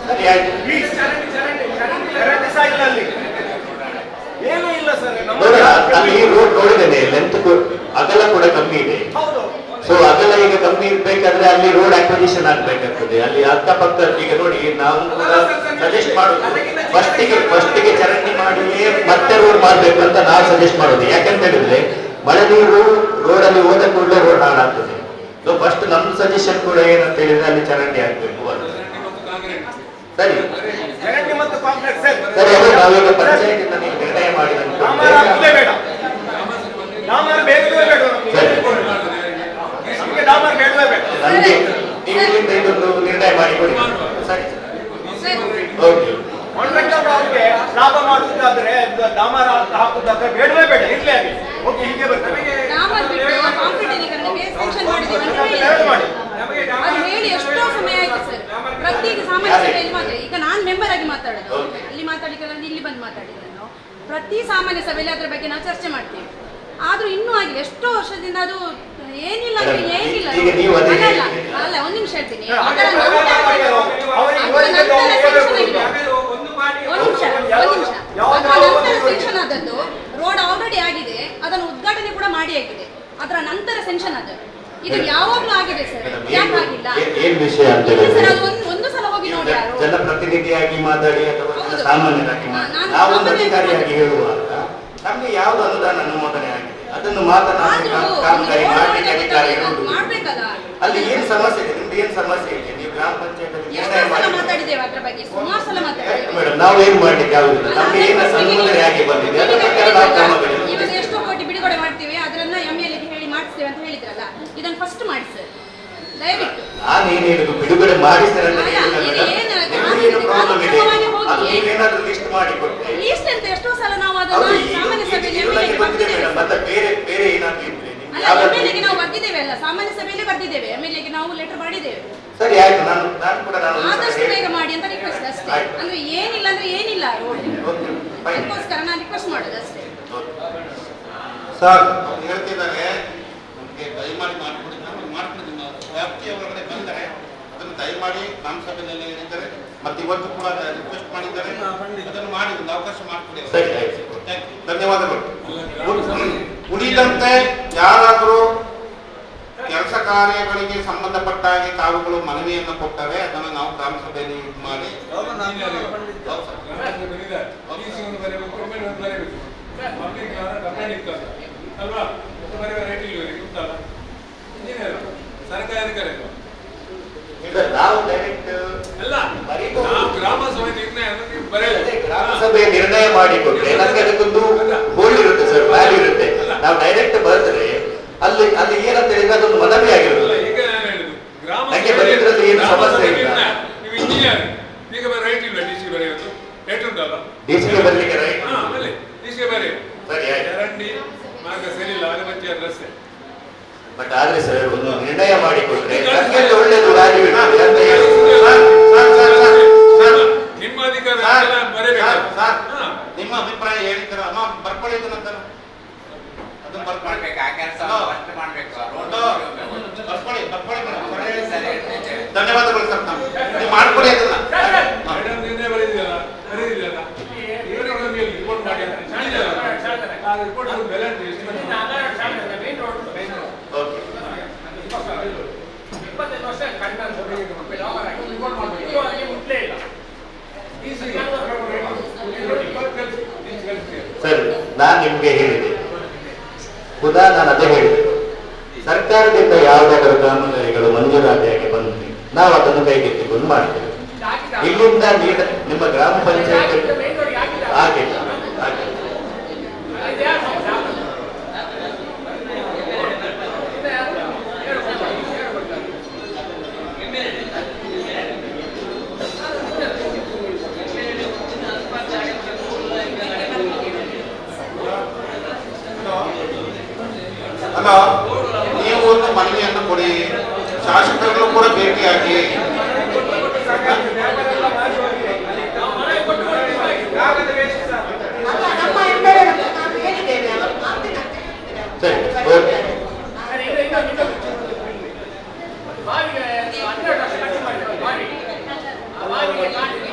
ಸರಿ, ಆಯ್ತು. ಕರೆಂಟ್ ಸಹ ಇಲ್ಲ ಅಲ್ಲಿ, ಏನೂ ಇಲ್ಲ ಸರ್. ಅಲ್ಲಿ ರೋಡ್ ನೋಡಿದ್ದೇನೆ, ಲೆಂತ್ ಅಗಲ ಕೂಡ ಕಮ್ಮಿ ಇದೆ. ಹೌದು. ಸೊ ಅಗಲ ಈಗ ಕಮ್ಮಿ ಇರ್ಬೇಕಾದ್ರೆ ಅಲ್ಲಿ ರೋಡ್ ಅಕ್ವಿಸಿಷನ್ ಆಗ್ಬೇಕಾಗ್ತದೆ. ಅಲ್ಲಿ ಅಕ್ಕಪಕ್ಕ ಈಗ ನೋಡಿ, ನಾವು ಕೂಡ ಸಜೆಸ್ಟ್ ಮಾಡೋದು ಫಸ್ಟಿಗೆ ಚರಂಡಿ ಮಾಡಿ ಮತ್ತೆ ರೋಡ್ ಮಾಡ್ಬೇಕು ಅಂತ ನಾವು ಸಜೆಸ್ಟ್ ಮಾಡೋದು. ಯಾಕಂತ ಹೇಳಿದ್ರೆ ಮಳೆ ನೀರು ರೋಡಲ್ಲಿ ಹೋದ ಕೂಡಲೇ ರೋಡ್ ಹಾಳಾಗ್ತದೆ. ಸೊ ಫಸ್ಟ್ ನಮ್ಮ ಸಜೆಷನ್ ಕೂಡ ಏನಂತ ಹೇಳಿದ್ರೆ ಅಲ್ಲಿ ಚರಂಡಿ ಆಗ್ಬೇಕು ಅಂತ. ಸರಿ ಚರಂಡಿ ಮತ್ತು ಕಾಂಕ್ರೀಟ್ ಸರ್. ಸರಿ, ಅದು ನಾವೀಗ ಪಂಚಾಯತಿಂದ ನೀವು ನಿರ್ಣಯ ಮಾಡಿದಂತೆ ಬೇಡ, ಡಾಮರ್ ಬೇಡವೇ ಬೇಡ ನಮಗೆ, ಡಾಮರ್ ಬೇಡವೇ ಬೇಡ ನಮಗೆ. ನೀವು ಇಲ್ಲಿಂದ ಇದೊಂದು ನಿರ್ಣಯ ಮಾಡಿಕೊಡಿ. ಸರಿ ಓಕೆ. ಕಾಂಟ್ರಾಕ್ಟರ್ ಅವ್ರಿಗೆ ಲಾಭ ಮಾಡುವುದಾದ್ರೆ ಡಾಮರ್ ಹಾಕುದಾದ್ರೆ ಬೇಡವೇ ಬೇಡ, ಇರ್ಲೇ ಆಗಿ ಓಕೆ, ಹೀಗೆ ಬರ್ತದೆ. ಹೇಳಿ ಎಷ್ಟೋ ಸಮಯ ಆಯ್ತು ಸರ್. ಪ್ರತ್ಯೇಕ ಸಾಮಾನ್ಯ ಸಭೆಯಲ್ಲಿ ಮಾತ್ರ, ಈಗ ನಾನು ಮೆಂಬರ್ ಆಗಿ ಮಾತಾಡೋದು, ಇಲ್ಲಿ ಮಾತಾಡಿದ್ರೆ ಇಲ್ಲಿ ಬಂದು ಮಾತಾಡಿದ್ರೆ ನಾವು ಪ್ರತಿ ಸಾಮಾನ್ಯ ಸಭೆಯಲ್ಲಿ ಅದ್ರ ಬಗ್ಗೆ ನಾವು ಚರ್ಚೆ ಮಾಡ್ತೀವಿ. ಆದ್ರೂ ಇನ್ನೂ ಆಗಿಲ್ಲ, ಎಷ್ಟೋ ವರ್ಷದಿಂದ ಅದು ಏನಿಲ್ಲ ಅಂದ್ರೆ ಏನಿಲ್ಲ. ಅಲ್ಲ, ಒಂದ್ ನಿಮಿಷ ಹೇಳ್ತೀನಿ. ಸೆಕ್ಷನ್ ಆದದ್ದು ರೋಡ್ ಆಲ್ರೆಡಿ ಆಗಿದೆ, ಅದನ್ನು ಉದ್ಘಾಟನೆ ಕೂಡ ಮಾಡಿ ಆಗಿದೆ. ಅದರ ನಂತರ ಸೆನ್ಷನ್ ಆದ ಇದು ಯಾವಾಗ್ಲೂ ಆಗಿದೆ ಸರ್. ಯಾಕಾಗಿಲ್ಲ ಏನ್ ವಿಷಯ ಅಂತ ಸರ್? ಅದು ಒಂದು ಸಲ ಹೋಗಿ ನೋಡಿ. ಜನಪ್ರತಿನಿಧಿಯಾಗಿ ಮಾತಾಡಿ ಅಥವಾ ಸಾಮಾನ್ಯರಾಗಿ ನಾವು ಒಂದು ಅಧಿಕಾರಿಯಾಗಿ ಹೇಳುವಾಗ ನಮ್ಗೆ ಯಾವ್ದು ಅನುದಾನ ಅನುಮೋದನೆ ಆಗಿದೆ ಅದನ್ನು ಮಾತನಾಡಿ ಕಾಮಗಾರಿ ಮಾಡಲಿಕ್ಕೆ ಅಧಿಕಾರ ಇರುವುದು. ಅಲ್ಲಿ ಏನ್ ಸಮಸ್ಯೆ ಇದೆ, ನಿಮ್ದು ಏನ್ ಸಮಸ್ಯೆ ಇದೆ, ನೀವು ಗ್ರಾಮ ಪಂಚಾಯತ್ ಮಾತಾಡಿದ್ದೇವೆ ಅದ್ರ ಬಗ್ಗೆ ಸುಮಾರು ಸಲ ಮಾತಾಡಿದ್ದೇವೆ ಮೇಡಮ್. ನಾವು ಏನ್ ಮಾಡ್ಲಿಕ್ಕೆ ಆಗುದಿಲ್ಲ, ನಮ್ಗೆ ಏನು ಅನುಮೋದನೆ ಆಗಿ ಬಂದಿದೆ ಅದರ ಪ್ರಕಾರ ನಾವು ಕಾಮಗಾರಿ ಇವಾಗ ಎಷ್ಟೋ ಕೋಟಿ ಬಿಡುಗಡೆ ಮಾಡ್ತೀವಿ, ಅದನ್ನ MLA ಗೆ ಹೇಳಿ ಮಾಡಿಸ್ತೇವೆ ಅಂತ ಹೇಳಿದ್ರಲ್ಲ, ಇದನ್ನು ಫಸ್ಟ್ ಮಾಡಿಸಿ ದಯವಿಟ್ಟು. ನಾನು ಏನ್ ಹೇಳುದು, ಬಿಡುಗಡೆ ಮಾಡಿಸ್ತೇನೆ ಅಂತ ಹೇಳಿಲ್ಲ ಮೇಡಮ್. ಏನು ಪ್ರಾಬ್ಲಮ್ ಇದೆ ಅದು ನೀವೇನಾದ್ರೂ ಲಿಸ್ಟ್ ಮಾಡಿಕೊಟ್ಟೆ. ಲೀಸ್ಟ್ ಅಂತ ಎಷ್ಟೋ ಸಲ ನಾವು ಅದನ್ನು ಸಾಮಾನ್ಯ ಸಭೆಯಲ್ಲಿ ಎಮ್ಎಲ್ಎಗೆ ಬರ್ದಿದ್ದೇವೆ. ಮತ್ತೆ ಬೇರೆ ಏನಾದ್ರು ಇದ್ರೆ ಅಲ್ಲ, ಎಮ್ಎಲ್ಎಗೆ ನಾವು ಬರ್ದಿದ್ದೇವೆ ಅಲ್ಲ, ಸಾಮಾನ್ಯ ಸಭೆಯಲ್ಲಿ ಬರ್ದಿದ್ದೇವೆ, ಎಮ್ಎಲ್ಎಗೆ ನಾವು ಲೆಟರ್ ಮಾಡಿದ್ದೇವೆ. ಸರಿ ಆಯ್ತು, ನಾನು ಕೂಡ ಆದಷ್ಟು ಬೇಗ ಮಾಡಿ ಅಂತ ರಿಕ್ವೆಸ್ಟ್ ಅಷ್ಟೇ. ಅಂದ್ರೆ ಏನಿಲ್ಲ ಅಂದ್ರೆ ಏನಿಲ್ಲ ರೋಡ್, ಅದಕ್ಕೋಸ್ಕರ ನಾನು ರಿಕ್ವೆಸ್ಟ್ ಮಾಡೋದು ಅಷ್ಟೇ. ಸರ್ ಹೇಳ್ತಿದ್ದಾರೆ ನಮಗೆ ದಯಮಾಡಿ ಮಾಡಿಕೊಡಿ, ನಾವು ಮಾಡ್ಕೊಡಿ. ವ್ಯಾಪ್ತಿಯ ಒಳಗಡೆ ಬಂದರೆ ಅದನ್ನು ದಯಮಾಡಿ ನಮ್ಮ ಸಭೆಯಲ್ಲಿ ಹೇಳಿದ್ದಾರೆ, ಮತ್ತೆ ಇವತ್ತು ಕೂಡ ರಿಕ್ವೆಸ್ಟ್ ಮಾಡಿದ್ದಾರೆ, ಅದನ್ನು ಮಾಡಿ ಒಂದು ಅವಕಾಶ ಮಾಡಿಕೊಡಿ. ಧನ್ಯವಾದಗಳು. ಉಳಿದಂತೆ ಯಾರಾದರೂ ಕೆಲಸ ಕಾರ್ಯಗಳಿಗೆ ಸಂಬಂಧಪಟ್ಟ ಹಾಗೆ ತಾವುಗಳು ಮನವಿಯನ್ನು ಕೊಟ್ಟರೆ ಅದನ್ನು ನಾವು ಗ್ರಾಮ ಸಭೆಯಲ್ಲಿ ಮಾಡಿ ನಾವು ಡೈರೆಕ್ಟ್ ಗ್ರಾಮ ಸಭೆ ನಿರ್ಣಯ ಗ್ರಾಮ ಸಭೆ ನಿರ್ಣಯ ಮಾಡಿಕೊಟ್ರೆ ನಮ್ಗೆ ಅದಕ್ಕೊಂದು ಹೋಲ್ಡ್ ಇರುತ್ತೆ ಸರ್, ವ್ಯಾಲ್ಯೂ ಇರುತ್ತೆ. ನಾವು ಡೈರೆಕ್ಟ್ ಬರೆದ್ರೆ ಅಲ್ಲಿ ಏನಂತ ಹೇಳಿದ್ರೆ ಅದೊಂದು ಮನವಿ ಆಗಿರುತ್ತೆ. ನನಗೆ ಬರೆಯೋದ್ರಲ್ಲಿ ಏನು ಸಮಸ್ಯೆ ಇಲ್ಲ. ಈಗ ರೈಟ್ ಇಲ್ಲ, ಡಿಸಿಗೆ ಬರೆಯೋದು ರೈಟ್ ಉಂಟಲ್ಲ, ಡಿಸಿಗೆ ಬರಲಿಕ್ಕೆ ರೈಟ್ ಡಿಸಿಗೆ ಬರೆಯ ಸರಿ ಆಯ್ತು. ಚರಂಡಿ ಮಾರ್ಗ ಸರಿ ಇಲ್ಲ, ಅಗತ್ಯ ರಸ್ತೆ. ಬಟ್ ಆದ್ರೆ ಸರ್ ಒಂದು ನಿರ್ಣಯ ಮಾಡಿಕೊಟ್ರೆ ನಮ್ಗೆ ಒಳ್ಳೇದು ವ್ಯಾಲ್ಯೂ ಇರುತ್ತೆ ಅಂತ ಹೇಳಿ ನಿಮ್ಮ ಅಧಿಕಾರ ನಿಮ್ಮ ಅಭಿಪ್ರಾಯ ಹೇಳಿದ್ರ ಅಮ್ಮ ಬರ್ಕೊಳ್ಳಿದ ನಂತರ ಅದನ್ನ ಬರ್ಕೊಳ್ಬೇಕು. ಧನ್ಯವಾದಗಳು ಸರ್, ನೀವು ಮಾಡ್ಕೊಡಿ ಅದನ್ನ. ನಿರ್ಣಯ ಬರೆದಿದೆಯಲ್ಲ ರಿಪೋರ್ಟ್ ಮಾಡಿ ರಿಪೋರ್ಟ್ ಬೆಲೆ ಸರ್, ನಾನು ನಿಮ್ಗೆ ಹೇಳಿದೆ, ಖುದಾ ನಾನು ಅದೇ ಹೇಳಿದೆ, ಸರ್ಕಾರದಿಂದ ಯಾವುದಾದರೂ ಕಾಮಗಾರಿಗಳು ಮಂಜೂರಾತಿಯಾಗಿ ಬಂದ್ರೆ ನಾವು ಅದನ್ನು ಕೈಗೆತ್ತಿಕೊಂಡು ಮಾಡ್ತೇವೆ. ಇಲ್ಲಿಂದ ನಿಮ್ಮ ಗ್ರಾಮ ಪಂಚಾಯತ್ ಆಗಿಲ್ಲ. ಅಲ್ಲ, ನೀವು ಒಂದು ಮನವಿಯನ್ನು ಕೊಡಿ, ಶಾಸಕರು ಕೂಡ ಭೇಟಿಯಾಗಿ ಸರಿ ಓಕೆ.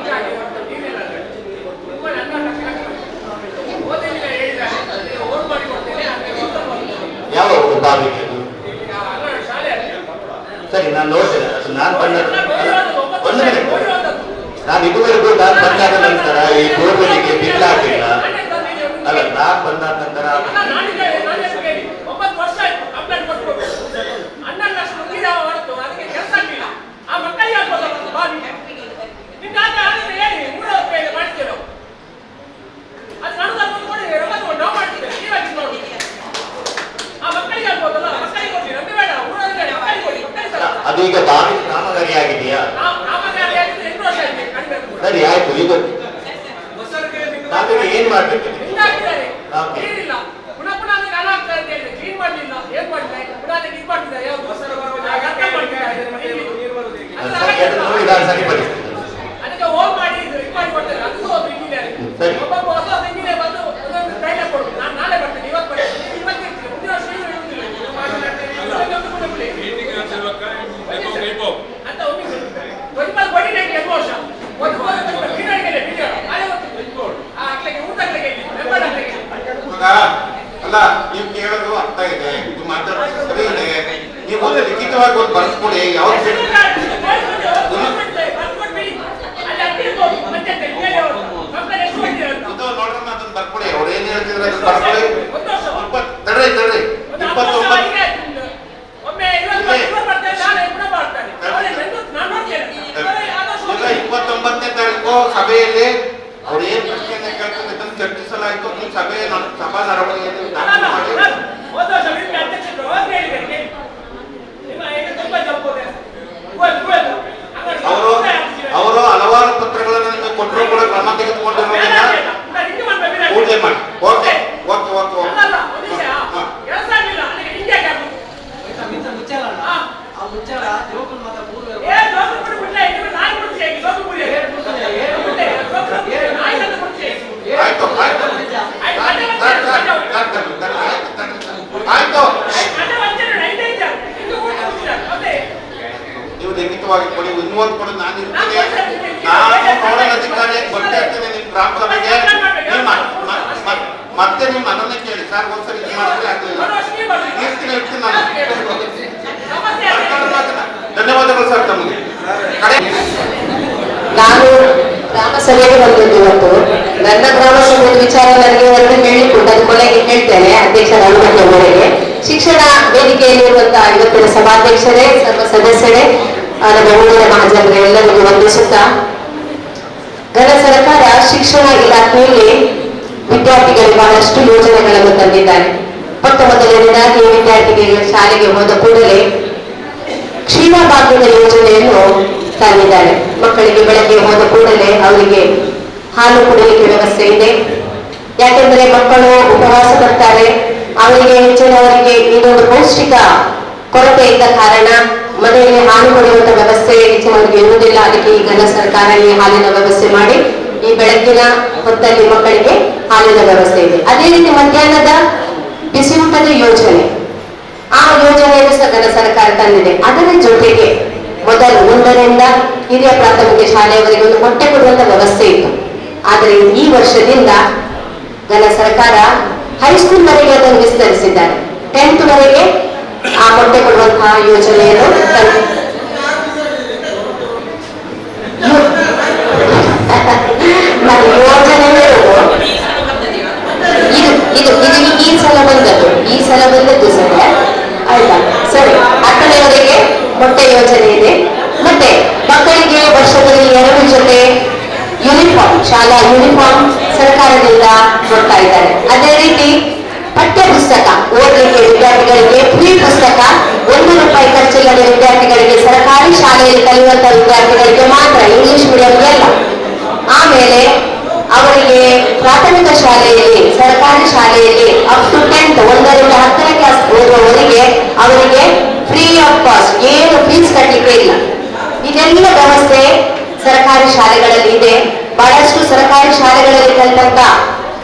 ಯಾವ ಬಾವಿಗೆ ಅದು? ಸರಿ, ನಾನು ನೋಡ್ತೇನೆ. ನಾನು ಬಂದ ಒಂದು ಮಿನಿಟ್, ನಾನು ಇದುವರೆಗೂ ನಾನು ಬಂದಾದ ನಂತರ ಈ ಬೋರ್ವೆಲ್ಗೆ ಬಿಲ್ ಹಾಕಿಲ್ಲ ಅಲ್ಲ. ನಾನು ಬಂದಾದ ನಂತರ ಅದೀಗ ಬಾವಿ ಕಾಮಗಾರಿ ಆಗಿದೆಯಾ? ಸರಿ ಆಯ್ತು. ಈಗ ನಾವೀಗ ಏನ್ ಮಾಡ್ಬೇಕು? ನೋಡಿ ನಾನು ಸರಿಪಡಿಸ್ತೇನೆ. ಸರಿ ಅಲ್ಲ, ನೀವು ಕೇಳೋದು ಅರ್ಥ ಇದೆ, ನೀವು ಮಾತಾಡೋದು ಸರಿ ಇದೆ. ನೀವು ಒಂದು ಲಿಖಿತವಾಗಿ ಒಂದು ಬರ್ಸ್ಕೊಡಿ. ಯಾವ್ದು ನೋಡ್ರಮ್ಮ ಅದನ್ನ ಬರ್ಕೊಡಿ. ಅವ್ರು ಏನ್ ಹೇಳ್ತಿದ್ರೆ ಅದನ್ನ ಬರ್ಕೊಡಿ. ತಡ್ರಿ 29ನೇ ತಾರೀಕು ಸಭೆಯಲ್ಲಿ ಅವ್ರು ಏನ್ ಪ್ರಶ್ನೆಯನ್ನ ಕೇಳ್ತಾರೆ ಅದನ್ನು ಚರ್ಚಿಸಲಾಯಿತು. ಈ ಸಭೆ ಸಭಾ ನಡವಳಿಕೆಯಲ್ಲಿ ಅವರು ಹಲವಾರು ಪತ್ರಗಳನ್ನು ನಿಮಗೆ ಕೊಟ್ಟರು ಕೂಡ ಕ್ರಮ ತೆಗೆದುಕೊಂಡಿರೋದ್ರಿಂದ ಉಚಿತವಾಗಿ ಕೊಡಿ, ಇನ್ನೊಂದು ಕೊಡಿ, ನಾನು ಇರ್ತೀನಿ, ನಾನು ನೋಡಲ್ ಅಧಿಕಾರಿಯಾಗಿ ಬರ್ತಾ ಇರ್ತೀನಿ ನಿಮ್ಮ ಗ್ರಾಮ ಸಭೆಗೆ. ಮತ್ತೆ ನೀವು ನನ್ನನ್ನೇ ಕೇಳಿ, ಸರ್ ಒಂದ್ಸರಿ ಇದು ಮಾಡಿದ್ರೆ ಆಗಲಿಲ್ಲ, ಇರ್ತೀನಿ ನಾನು. ಧನ್ಯವಾದಗಳು ಸರ್ ತಮಗೆ. ನಾನು ಗ್ರಾಮ ಸಭೆಗೆ ಬಂದಿದ್ದು ಇವತ್ತು. ನನ್ನ ಗ್ರಾಮ ಸಭೆಯ ವಿಚಾರ ನನಗೆ ಎರಡು ಹೇಳಿಕೊಟ್ಟು ಅದು ಕೊನೆಗೆ ಹೇಳ್ತೇನೆ ಅಧ್ಯಕ್ಷರ ಅನುಮತಿ ಮೇರೆಗೆ. ಶಿಕ್ಷಣ ವೇದಿಕೆಯಲ್ಲಿರುವಂತಹ ಇವತ್ತಿನ ಸಭಾಧ್ಯಕ್ಷರೇ, ಸರ್ವ ಸದಸ್ಯರೇ, ನಮ್ಮ ಊರಿನ ಮಹಾಜನರೇ ಎಲ್ಲರಿಗೂ ವಂದಿಸುತ್ತಾ, ಘನ ಸರ್ಕಾರ ಶಿಕ್ಷಣ ಇಲಾಖೆಯಲ್ಲಿ ವಿದ್ಯಾರ್ಥಿಗಳಿಗೆ ಬಹಳಷ್ಟು ಯೋಜನೆಗಳನ್ನು ತಂದಿದ್ದಾರೆ. ಮೊದಲನೇದಾಗಿ ವಿದ್ಯಾರ್ಥಿಗಳಿಗೆ ಶಾಲೆಗೆ ಹೋದ ಕೂಡಲೇ ಕ್ಷೀಣ ಭಾಗ್ಯದ ಯೋಜನೆಯನ್ನು ತಂದಿದ್ದಾರೆ. ಮಕ್ಕಳಿಗೆ ಬೆಳಗ್ಗೆ ಹೋದ ಕೂಡಲೇ ಅವರಿಗೆ ಹಾಲು ಕುಡಿಯಲಿಕ್ಕೆ ವ್ಯವಸ್ಥೆ ಇದೆ. ಯಾಕೆಂದ್ರೆ ಮಕ್ಕಳು ಉಪವಾಸ ಬರ್ತಾರೆ, ಅವರಿಗೆ ಹೆಚ್ಚಿನವರಿಗೆ ಇದೊಂದು ಪೌಷ್ಟಿಕ ಕೊರತೆ ಇದ್ದ ಕಾರಣ ಮನೆಯಲ್ಲಿ ಹಾಲು ಕುಡಿಯುವಂತ ವ್ಯವಸ್ಥೆ ಹೆಚ್ಚಿನವರಿಗೆ ಇರುವುದಿಲ್ಲ. ಅದಕ್ಕೆ ಈ ಘನ ಸರ್ಕಾರ ಈ ಹಾಲಿನ ವ್ಯವಸ್ಥೆ ಮಾಡಿ ಈ ಬೆಳಗ್ಗಿನ ಹೊತ್ತಲ್ಲಿ ಮಕ್ಕಳಿಗೆ ಹಾಲಿನ ವ್ಯವಸ್ಥೆ ಇದೆ. ಅದೇ ರೀತಿ ಮಧ್ಯಾಹ್ನದ ಬಿಸಿ ಊಟದ ಯೋಜನೆ, ಆ ಯೋಜನೆಯನ್ನು ಸಹ ಘನ ಸರ್ಕಾರ ತಂದಿದೆ. ಅದರ ಜೊತೆಗೆ ಮೊದಲು 1ರಿಂದ ಹಿರಿಯ ಪ್ರಾಥಮಿಕ ಶಾಲೆಯವರೆಗೆ ಒಂದು ಮೊಟ್ಟೆ ಕೊಡುವಂತ ವ್ಯವಸ್ಥೆ ಇತ್ತು. ಆದರೆ ಈ ವರ್ಷದಿಂದ ಘನ ಸರ್ಕಾರ ಹೈಸ್ಕೂಲ್ ವರೆಗೆ ಅದನ್ನು ವಿಸ್ತರಿಸಿದ್ದಾರೆ. 10th ವರೆಗೆ ಆ ಮೊಟ್ಟೆ ಕೊಡುವಂತಹ ಯೋಜನೆಯನ್ನು ಈ ಸಲ ಬಂದದ್ದು ಸರಿ ಆಯ್ತಾ? ಸರಿ, 10ನೇವರೆಗೆ ಮೊಟ್ಟೆ ಯೋಜನೆ ಇದೆ. ಮತ್ತೆ ಮಕ್ಕಳಿಗೆ ವರ್ಷದಲ್ಲಿ 2 ಜೊತೆ ಯೂನಿಫಾರ್ಮ್, ಶಾಲಾ ಯೂನಿಫಾರ್ಮ್ ಸರ್ಕಾರದಿಂದ ಕೊಡ್ತಾ ಇದ್ದಾರೆ. ಅದೇ ರೀತಿ ಪಠ್ಯ ಪುಸ್ತಕ ಓದಲಿಕ್ಕೆ ವಿದ್ಯಾರ್ಥಿಗಳಿಗೆ ಫ್ರೀ ಪುಸ್ತಕ, 1 ರೂಪಾಯಿ ಖರ್ಚಿಲ್ಲದೆ ವಿದ್ಯಾರ್ಥಿಗಳಿಗೆ, ಸರ್ಕಾರಿ ಶಾಲೆಯಲ್ಲಿ ಕಲಿಯುವಂತಹ ವಿದ್ಯಾರ್ಥಿಗಳಿಗೆ ಮಾತ್ರ, ಇಂಗ್ಲಿಷ್ ಮೀಡಿಯಂಗೆ ಅಲ್ಲ. ಆಮೇಲೆ ಅವರಿಗೆ ಪ್ರಾಥಮಿಕ ಶಾಲೆಯಲ್ಲಿ, ಸರ್ಕಾರಿ ಶಾಲೆಯಲ್ಲಿ ಅಪ್ ಟು 10th 1ರಿಂದ 10ನೇ ಕ್ಲಾಸ್ ಓದುವವರಿಗೆ ಅವರಿಗೆ ಫ್ರೀ ಆಫ್ ಕಾಸ್ಟ್, ಏನು ಫೀಸ್ ಕಟ್ಟಲಿಕ್ಕೆ ಇಲ್ಲ. ಇದೆಲ್ಲ ವ್ಯವಸ್ಥೆ ಸರ್ಕಾರಿ ಶಾಲೆಗಳಲ್ಲಿ ಇದೆ. ಬಹಳಷ್ಟು ಸರ್ಕಾರಿ ಶಾಲೆಗಳಲ್ಲಿ ಕಲಿತಂತ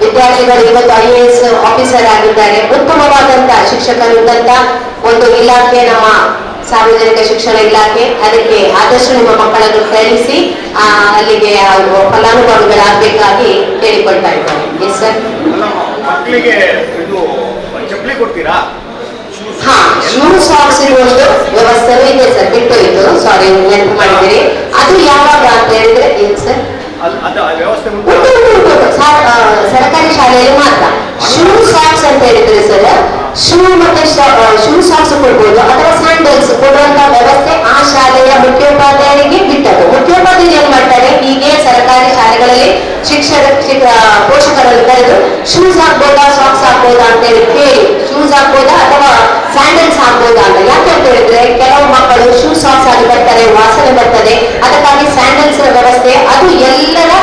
ವಿದ್ಯಾರ್ಥಿಗಳು ಇವತ್ತು IAS ಆಫೀಸರ್ ಆಗಿದ್ದಾರೆ. ಉತ್ತಮವಾದಂತಹ ಶಿಕ್ಷಕರು ಇದ್ದಂತ ಒಂದು ಇಲಾಖೆ ನಮ್ಮ ಸಾರ್ವಜನಿಕ ಶಿಕ್ಷಣ ಇಲಾಖೆ. ಅದಕ್ಕೆ ಆದಷ್ಟು ನಿಮ್ಮ ಮಕ್ಕಳನ್ನು ಕಳಿಸಿ ಅಲ್ಲಿಗೆ ಫಲಾನುಭವಿಗಳಾಗಬೇಕಾಗಿ ಕೇಳಿಕೊಳ್ತಾ ಇದ್ದಾರೆ. Yes sir. ಮಕ್ಕಳಿಗೆ ಇದು ಚಪ್ಪಲಿ ಕೊಡ್ತೀರಾ? ಹಾ, ಶೂ ಸಾಕ್ಸ್ ಇರುವುದು ವ್ಯವಸ್ಥೆನೂ ಇದೆ ಸರ್. ಬಿಟ್ಟು ಇತ್ತು, ಸಾರಿ ನೆನಪು ಮಾಡಿದ್ದೀರಿ. ಅದು ಯಾವಾಗ ಅಂತ ಹೇಳಿದ್ರೆ ಏನು ಸರ್? ಸರ್ಕಾರಿ ಶಾಲೆಯಲ್ಲಿ ಮಾತ್ರ ಶೂ ಸಾಕ್ಸ್ ಅಂತ ಹೇಳಿದ್ರೆ ಸರ್, ಶೂ ಮತ್ತೆ ಶೂ ಸಾಕ್ಸ್ ಕೊಡ್ಬೋದು, ಅಥವಾ ಸ್ಯಾಂಡಲ್ಸ್ ಕೊಡುವಂತ ವ್ಯವಸ್ಥೆ ಆ ಶಾಲೆಯ ಮುಖ್ಯೋಪಾಧ್ಯಾಯರಿಗೆ ಬಿಟ್ಟದ್ದು. ಮುಖ್ಯೋಪಾಧ್ಯಾಯರು ಏನ್ ಮಾಡ್ತಾರೆ, ಹೀಗೆ ಸರ್ಕಾರಿ ಶಾಲೆಗಳಲ್ಲಿ ಪೋಷಕರನ್ನು ಕರೆದು ಶೂಸ್ ಹಾಕ್ಬೋದಾ, ಸಾಕ್ಸ್ ಹಾಕ್ಬೋದಾ ಅಂತ ಹೇಳಿ ಕೇಳಿ, ಶೂಸ್ ಹಾಕ್ಬೋದಾ ಅಥವಾ ಸ್ಯಾಂಡಲ್ಸ್ ಹಾಕ್ಬೋದಾ ಅಂತ. ಯಾಕೆ ಅಂತ ಹೇಳಿದ್ರೆ ಕೆಲವು ಮಕ್ಕಳು ಶೂ ಸಾಕ್ಸ್ ಆಗಿ ಬರ್ತಾರೆ, ವಾಸನೆ ಬರ್ತದೆ, ಅದಕ್ಕಾಗಿ ಸ್ಯಾಂಡಲ್ಸ್ ವ್ಯವಸ್ಥೆ ಅದು ಎಲ್ಲರ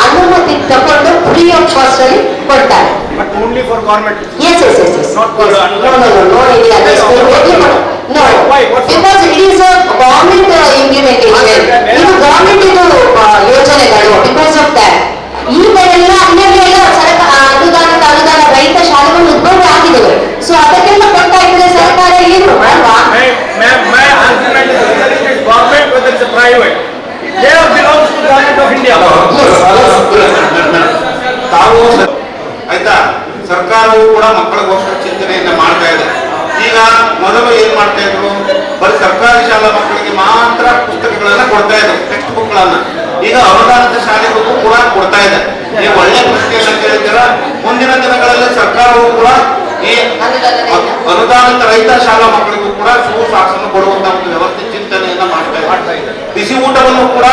ಅನುಮತಿ ತಗೊಂಡು ಫ್ರೀ ಆಫ್ ಕಾಸ್ಟ್ ಅಲ್ಲಿ ಕೊಡ್ತಾರೆ. But only for government. Yes. Not for no, because it is a government implementation. ಇದು ಗವರ್ಮೆಂಟ್ ಇದು ಯೋಜನೆಗಳು. ಬಿಕಾಸ್ ಆಫ್ ದಟ್ ಈಗ ಎಲ್ಲ ಅನ್ಯಲ್ಲ ಅನುದಾನ ರೈತ ಶಾಲೆಗಳು ಉದ್ಭವ ಆಗಿದ್ದಾವೆ. ಸೊ ಅದಕ್ಕೆಲ್ಲ ಕೊಡ್ತಾ ಇದ್ರೆ ಸರ್ಕಾರ ಏನು ಅಲ್ವಾ? Government whether it's a private, they belongs to government of India. ತಾವು ಆಯ್ತಾ, ಸರ್ಕಾರವು ಕೂಡ ಮಕ್ಕಳಿಗೋಸ್ಕರ ಚಿಂತನೆಯನ್ನ ಮಾಡ್ತಾ ಇದೆ. ಈಗ ಮೊದಲು ಏನ್ ಮಾಡ್ತಾ ಇದ್ರು, ಬರೀ ಸರ್ಕಾರಿ ಶಾಲಾ ಮಕ್ಕಳಿಗೆ ಮಾತ್ರ ಪುಸ್ತಕಗಳನ್ನ ಕೊಡ್ತಾ ಇದ್ರು, ಟೆಕ್ಸ್ಟ್ ಬುಕ್ಗಳನ್ನ. ಈಗ ಅನುದಾನಿತ ಶಾಲೆಗಳಿಗೂ ಕೂಡ ಕೊಡ್ತಾ ಇದೆ. ನೀವು ಒಳ್ಳೆ ಪ್ರಶ್ನೆಯನ್ನ ಕೇಳಿದ್ದೀರ. ಮುಂದಿನ ದಿನಗಳಲ್ಲಿ ಸರ್ಕಾರವು ಕೂಡ ಈ ಅನುದಾನಿತ ರೈತ ಶಾಲಾ ಮಕ್ಕಳಿಗೂ ಕೂಡ ಶೂ ಸಾಕ್ಸ್ ಅನ್ನು ಕೊಡುವಂತ ಒಂದು ವ್ಯವಸ್ಥೆ ಚಿಂತನೆಯನ್ನ ಮಾಡ್ತಾ ಇದೆ. ಬಿಸಿ ಊಟವನ್ನು ಕೂಡ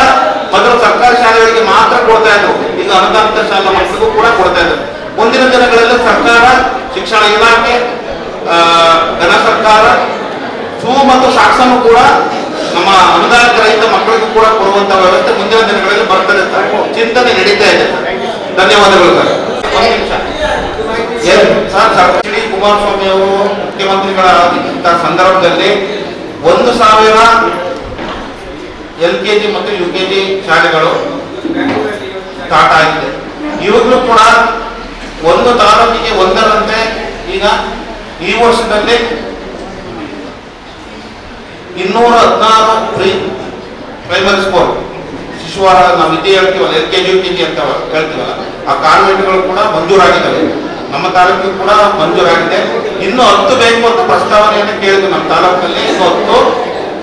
ಮೊದಲು ಸರ್ಕಾರಿ ಶಾಲೆಗಳಿಗೆ ಮಾತ್ರ ಕೊಡ್ತಾ ಇದ್ರು, ಈಗ ಅನುದಾನಿತ ಶಾಲಾ ಮಕ್ಕಳಿಗೂ ಕೂಡ ಕೊಡ್ತಾ ಇದ್ರು. ಮುಂದಿನ ದಿನಗಳಲ್ಲಿ ಸರ್ಕಾರ, ಶಿಕ್ಷಣ ಇಲಾಖೆ, ಘನ ಸರ್ಕಾರ ಶೂ ಮತ್ತು ಸಾಕ್ಸ್ ಅನ್ನು ಕೂಡ ನಮ್ಮ ಅನುದಾನಿತ ರೈತ ಮಕ್ಕಳಿಗೂ ಕೂಡ ಕೊಡುವಂತ ವ್ಯವಸ್ಥೆ ಮುಂದಿನ ದಿನಗಳಲ್ಲಿ ಬರ್ತದೆ. ಚಿಂತನೆ ನಡೀತಾ ಇದೆ. ಧನ್ಯವಾದಗಳು ಸರ್. ಶ್ರೀ ಕುಮಾರಸ್ವಾಮಿ ಅವರು ಮುಖ್ಯಮಂತ್ರಿಗಳಾಗಿದ್ದ ಸಂದರ್ಭದಲ್ಲಿ 1,000 LKG ಮತ್ತು UKG ಶಾಲೆಗಳು ಸ್ಟಾರ್ಟ್ ಆಗಿದೆ. ಇವಾಗಲೂ ಕೂಡ ಒಂದು ತಾಲೂಕಿಗೆ 1ರಂತೆ ಈಗ ಈ ವರ್ಷದಲ್ಲಿ 216 ಫ್ರೀ ಪ್ರೈಮರಿ ಸ್ಕೂಲ್ ಶಿಶುವಾರ ನಾವು ವಿದ್ಯೆ ಹೇಳ್ತೀವಲ್ಲ LKG UKG ಅಂತ ಹೇಳ್ತೀವಲ್ಲ ಆ ಕಾನ್ವೆಂಟ್ಗಳು ಕೂಡ ಮಂಜೂರಾಗಿದ್ದಾವೆ. ನಮ್ಮ ತಾಲೂಕಿಗೆ ಕೂಡ ಮಂಜೂರಾಗಿದೆ. ಇನ್ನೂ 10 ಬೇಕು ಅಂತ ಪ್ರಸ್ತಾವನೆಯನ್ನು ಕೇಳಿದ್ವಿ ನಮ್ಮ ತಾಲೂಕಿನಲ್ಲಿ. ಇನ್ನೂ 10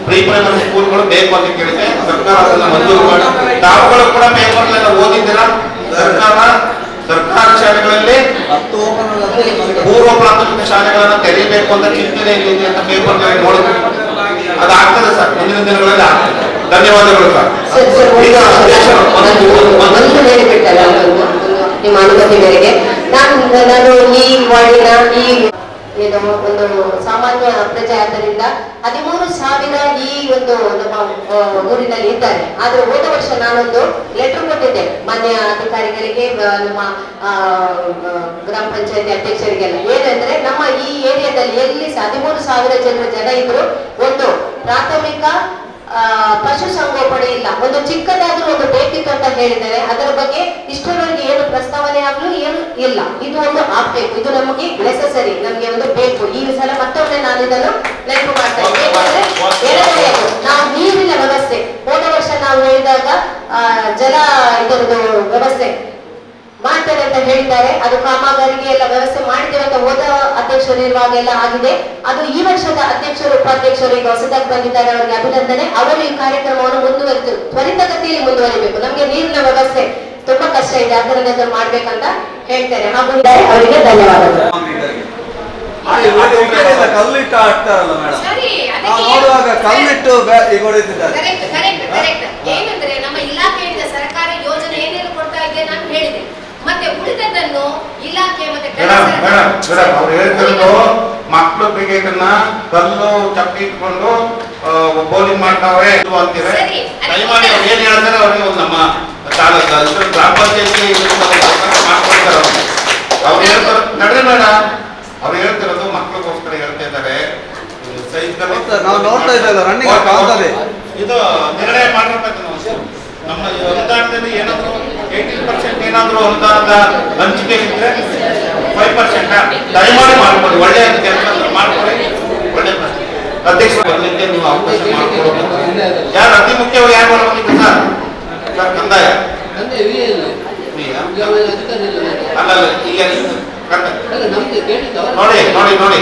ಪ್ರೀ ಪ್ರೈಮರಿ ಸ್ಕೂಲ್ಗಳು ಬೇಕು ಅಂತ ಕೇಳಿದೆ. ಸರ್ಕಾರ ಅದನ್ನ ಮಂಜೂರು ಮಾಡಿ ತಾವುಗಳು ಕೂಡ ಪೇಪರ್ಲೆಲ್ಲ ಓದಿದ್ದೀರಾ. ಸರ್ಕಾರಿ ಶಾಲೆಗಳಲ್ಲಿ ಪೂರ್ವ ಪ್ರಾಥಮಿಕ ಶಾಲೆಗಳನ್ನ ತೆರೀಬೇಕು ಅಂತ ಚಿಂತನೆ ಇದೆ ಅಂತ ಪೇಪರ್ನಲ್ಲಿ ನೋಡಿದ್ವಿ. ಅದಾಗ್ತದೆ ಸರ್, ಮುಂದಿನ ದಿನಗಳಲ್ಲಿ ಆಗ್ತದೆ. ಧನ್ಯವಾದಗಳು ಸರ್. ನಿಮ್ಮ ಅನುಮತಿ ಮೇರೆಗೆ ನಾನು ಈ ವಾರ್ಡಿನ ಏನು ಒಂದು ಸಾಮಾನ್ಯ ಪ್ರಜೆ ಆದ್ದರಿಂದ 13,000 ಈ ಒಂದು ನಮ್ಮ ಊರಿನಲ್ಲಿ ಇದ್ದಾರೆ. ಆದ್ರೆ ಹೋದ ವರ್ಷ ನಾನೊಂದು ಲೆಟರ್ ಕೊಟ್ಟಿದ್ದೆ ಮಾನ್ಯ ಅಧಿಕಾರಿಗಳಿಗೆ, ನಮ್ಮ ಗ್ರಾಮ ಪಂಚಾಯತಿ ಅಧ್ಯಕ್ಷರಿಗೆಲ್ಲ. ಏನಂದ್ರೆ ನಮ್ಮ ಈ ಏರಿಯಾದಲ್ಲಿ ಎಲ್ಲಿ 13,000 ಜನ ಇದ್ರು, ಒಂದು ಪ್ರಾಥಮಿಕ ಪಶು ಸಂಗೋಪನೆ ಇಲ್ಲ, ಒಂದು ಚಿಕ್ಕದಾದ್ರೂ ಒಂದು ಬೇಕಿತ್ತು ಅಂತ ಹೇಳಿದ್ದಾರೆ. ಅದರ ಬಗ್ಗೆ ಇಷ್ಟರವರೆಗೆ ಏನು ಪ್ರಸ್ತಾವನೆ ಆಗ್ಲೂ ಏನು ಇಲ್ಲ. ಇದು ಒಂದು ಆಗ್ಬೇಕು, ಇದು ನಮಗೆ ನೆಸೆಸರಿ, ನಮ್ಗೆ ಒಂದು ಬೇಕು. ಈ ಸಲ ಮತ್ತೊಮ್ಮೆ ನಾನು ಇದನ್ನು ನೆನಪು ಮಾಡ್ತಾ ಇದ್ದೇನೆ. ಎರಡನೆಯದು, ನಾವು ನೀರಿನ ವ್ಯವಸ್ಥೆ ಹೋದ ವರ್ಷ ನಾವು ಹೇಳಿದಾಗ ಜಲ ಇದರದ್ದು ವ್ಯವಸ್ಥೆ ಮಾಡ್ತೇವೆ ಅಂತ ಹೇಳಿದ್ದಾರೆ. ಅದು ಕಾಮಗಾರಿಗೆ ಎಲ್ಲ ವ್ಯವಸ್ಥೆ ಮಾಡಿದ್ದೇವೆ ಅಂತ ಹೋದ ಅಧ್ಯಕ್ಷರು ಇರುವಾಗ ಎಲ್ಲ ಆಗಿದೆ. ಅದು ಈ ವರ್ಷದ ಅಧ್ಯಕ್ಷರು ಉಪಾಧ್ಯಕ್ಷರು ಈಗ ಹೊಸದಾಗಿ ಬಂದಿದ್ದಾರೆ, ಅವರಿಗೆ ಅಭಿನಂದನೆ. ಅವರು ಈ ಕಾರ್ಯಕ್ರಮವನ್ನು ತ್ವರಿತಗತಿಯಲ್ಲಿ ಮುಂದುವರಿಬೇಕು. ನಮ್ಗೆ ನೀರಿನ ವ್ಯವಸ್ಥೆ ತುಂಬಾ ಕಷ್ಟ ಇದೆ, ಅದನ್ನ ಮಾಡ್ಬೇಕಂತ ಹೇಳ್ತೇನೆ. ಹಾಗೂ ಅವರಿಗೆ ಧನ್ಯವಾದಗಳು. ಕಲ್ಲಿಟ್ಟು ಆಡ್ತಾರಲ್ಲ ಮೇಡಮ್, ನೋಡುವಾಗ ಕಲ್ಲಿಟ್ಟು ಈಗ ಹೊಡೆದಿದ್ದಾರೆ. ಏನಂದ್ರೆ ನಮ್ಮ ಇಲಾಖೆಯಿಂದ ಸರ್ಕಾರ ಯೋಜನೆ ಏನೇನು ಕೊಡ್ತಾ ಇದೆ ನಾನು ಹೇಳಿದೆ. ಮತ್ತೆ ಉಳಿದದ್ದನ್ನು ಇಲಾಖೆ ಮತ್ತೆ ಅವ್ರು ಹೇಳ್ತಿರೋದು ಮಕ್ಕಳು ಕ್ರಿಕೆಟ್ನ ಕಲ್ಲು ಚಪ್ಪಿ ಇಟ್ಕೊಂಡು ಬೌಲಿಂಗ್ ಮಾಡ್ತಾವ್ರೆ ಅಂತೀವಿ. ದಯಮಾಡಿ ಅವ್ರು ಏನ್ ಹೇಳ್ತಾರೆ ಅವ್ರಿಗೆ ಒಂದು ನಮ್ಮ ಗ್ರಾಮ ಪಂಚಾಯತಿ ಮಾಡ್ಕೊಳ್ತಾರೆ. ಅವ್ರು ಹೇಳ್ತಾರೆ ನಡ್ರಿ ಬೇಡ, ಅವ್ರು ಹೇಳ್ತಿರೋದು ಮಕ್ಕಳಿಗೋಸ್ಕರ ಹೇಳ್ತಾ ಇದ್ದಾರೆ. ನಾವು ನೋಡ್ತಾ ಇದ್ದೇವೆ ರನ್ನಿಂಗ್ ಆಗ್ತದೆ. ಇದು ನಿರ್ಣಯ ಮಾಡಿರ್ಬೇಕು ನಾವು. ನಮ್ಮ ಅನುದಾನದಲ್ಲಿ ಏನಾದ್ರು 18% ಏನಾದ್ರು ಅನುದಾನದ ಹಂಚಿಕೆ ಇದ್ರೆ 5% ದಯಮಾಡಿ ಮಾಡ್ಕೊಳ್ಳಿ. ಒಳ್ಳೆಯ ಕೆಲಸ ಮಾಡ್ಕೊಳ್ಳಿ. ಒಳ್ಳೆ ಪ್ರಶ್ನೆ ಅಧ್ಯಕ್ಷರು ಬರ್ಲಿಕ್ಕೆ ನೀವು ಅವಕಾಶ ಮಾಡ್ಕೊಡ್ಬೇಕು. ಯಾರು ಅತಿ ಮುಖ್ಯವಾಗಿ ಯಾರು ಮಾಡ್ಬೇಕು ಸರ್? ಸರ್ ಕಂದಾಯ ಅಲ್ಲಲ್ಲ ಈಗ ನೋಡಿ ನೋಡಿ ನೋಡಿ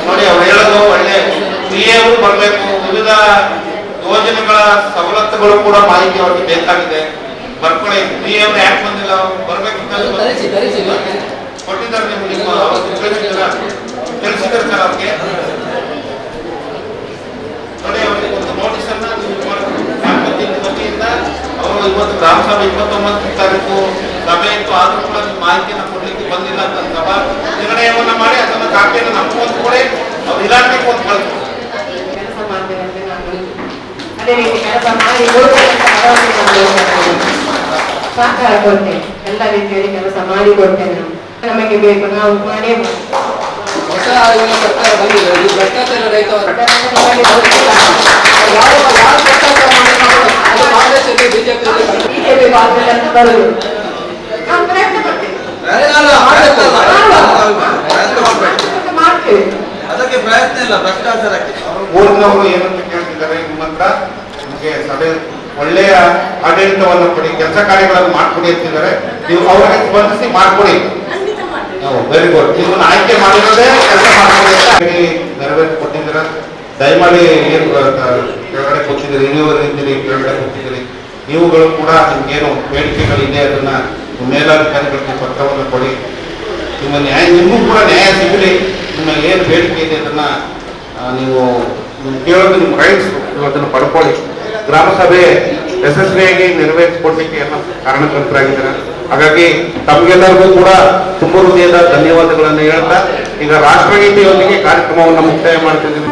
ನೋಡಿ ಅವ್ರು ಹೇಳೋದು ಒಳ್ಳೆ ಕ್ರಿಯೆಯವರು ಬರಬೇಕು. ವಿವಿಧ ಯೋಜನೆಗಳ ಸವಲತ್ತುಗಳು ಕೂಡ ಮಾಹಿತಿ ಅವ್ರಿಗೆ ಬೇಕಾಗಿದೆ. ಬರ್ಕೊಳ್ಳಿ. ಕ್ರಿಯೆಯವರು ಯಾಕೆ ಬಂದಿಲ್ಲ, ಅವ್ರು ಬರ್ಬೇಕಂತ ಕೊಟ್ಟಿದ್ದಾರೆ. ನೀವು ನಿಮ್ಮ ತಿಳಿಸಿದ್ದಾರೆ ಸರ್ ಅವ್ರಿಗೆ. ನೋಡಿ ಅವ್ರಿಗೆ ಒಂದು ನೋಟಿಸ್ ಅನ್ನ ವತಿಯಿಂದ ಅವರು ಇವತ್ತು ಗ್ರಾಮ ಸಭೆ 29ನೇ ತಾರೀಕು ಸಭೆ ಇತ್ತು, ಆದ್ರೂ ಕೂಡ ಮಾಹಿತಿಯನ್ನು ಕೊಡ್ಲಿಕ್ಕೆ ಬಂದಿಲ್ಲ ಅಂತ ಸಭಾ ನಿರ್ಣಯವನ್ನ ಮಾಡಿ ಅದನ್ನ ಕಾಪಿಯನ್ನು ನಮಗೊಂದು ಕೊಡಿ, ಅವ್ರ ಇಲಾಖೆಗೆ ಒಂದು ಕಳಿಸ್ಕೊಡಿ. ಅದೇ ರೀತಿ ಕೆಲಸ ಮಾಡಿ ಸಹಕಾರ ಕೊಡ್ತೇನೆ. ಎಲ್ಲ ರೀತಿಯಲ್ಲಿ ಕೆಲಸ ಮಾಡಿ ಕೊಡ್ತೇನೆ. ನಮಗೆ ಬೇಕು, ನಾವು ಮಾಡೇ ಹೊಸ ಸರ್ಕಾರ ಬಂದಿದೆ. ಈ ಭ್ರಷ್ಟಾಚಾರ ರಹಿತ ಬಿಜೆಪಿ ಬರುವುದು ನಾವು ಪ್ರಯತ್ನ ಪಡ್ತೇವೆ. ಮಾಡ್ತೇವೆ, ಅದಕ್ಕೆ ಪ್ರಯತ್ನ ಇಲ್ಲ ಭ್ರಷ್ಟಾಚಾರಕ್ಕೆ. ಊರಿನವರು ಏನಂತ ಕೇಳ್ತಿದ್ದಾರೆ ನಿಮ್ಮ ಹತ್ರ, ನಿಮಗೆ ಸಭೆ ಒಳ್ಳೆಯ ಆಡಳಿತವನ್ನು ಕೊಡಿ, ಕೆಲಸ ಕಾರ್ಯಗಳನ್ನು ಮಾಡ್ಕೊಡಿ ಅಂತಿದ್ದಾರೆ. ನೀವು ಅವರಿಗೆ ಸ್ಪಂದಿಸಿ ಮಾಡ್ಕೊಡಿ. Very good. ನಿಮ್ಮನ್ನು ಆಯ್ಕೆ ಮಾಡಿರೋದೇ ಕೆಲಸ ಮಾಡ್ಕೊಡಿ ಅಂತ ನೆರವೇರಿಸಿಕೊಟ್ಟಿದ್ದೀರಾ. ದಯಮಾಡಿ ಏನು ಕೆಳಗಡೆ ಕೂತಿದ್ದೀರಿ, ಹಿರಿಯವರು ಇದ್ದೀರಿ, ಕೆಳಗಡೆ ಕೂತಿದ್ದೀರಿ, ನೀವುಗಳು ಕೂಡ ನಿಮ್ಗೇನು ಬೇಡಿಕೆಗಳಿದೆ ಅದನ್ನ ಮೇಲಾಧಿಕಾರಿಗಳಿಗೆ ಪತ್ರವನ್ನು ಕೊಡಿ. ನಿಮ್ಮ ನ್ಯಾಯ, ನಿಮಗೂ ಕೂಡ ನ್ಯಾಯ ಸಿಗಲಿ. ನಿಮ್ಮ ಏನು ಬೇಡಿಕೆ ಇದೆ ಅದನ್ನ ನೀವು ಕೇಳೋದು ನಿಮ್ಮ ರೈಟ್ಸ್, ನೀವು ಅದನ್ನು ಪಡ್ಕೊಳ್ಳಿ. ಗ್ರಾಮ ಸಭೆ ಯಶಸ್ವಿಯಾಗಿ ನೆರವೇರಿಸಿಕೊಡ್ಲಿಕ್ಕೆ ಎಲ್ಲ ಕಾರಣಕರ್ತರಾಗಿದ್ದಾರೆ. ಹಾಗಾಗಿ ತಮಗೆಲ್ಲರಿಗೂ ಕೂಡ ತುಂಬ ಹೃದಯದ ಧನ್ಯವಾದಗಳನ್ನು ಹೇಳ್ತಾ ಈಗ ರಾಷ್ಟ್ರಗೀತೆಯೊಂದಿಗೆ ಕಾರ್ಯಕ್ರಮವನ್ನು ಮುಕ್ತಾಯ ಮಾಡ್ತಿದ್ದೀವಿ.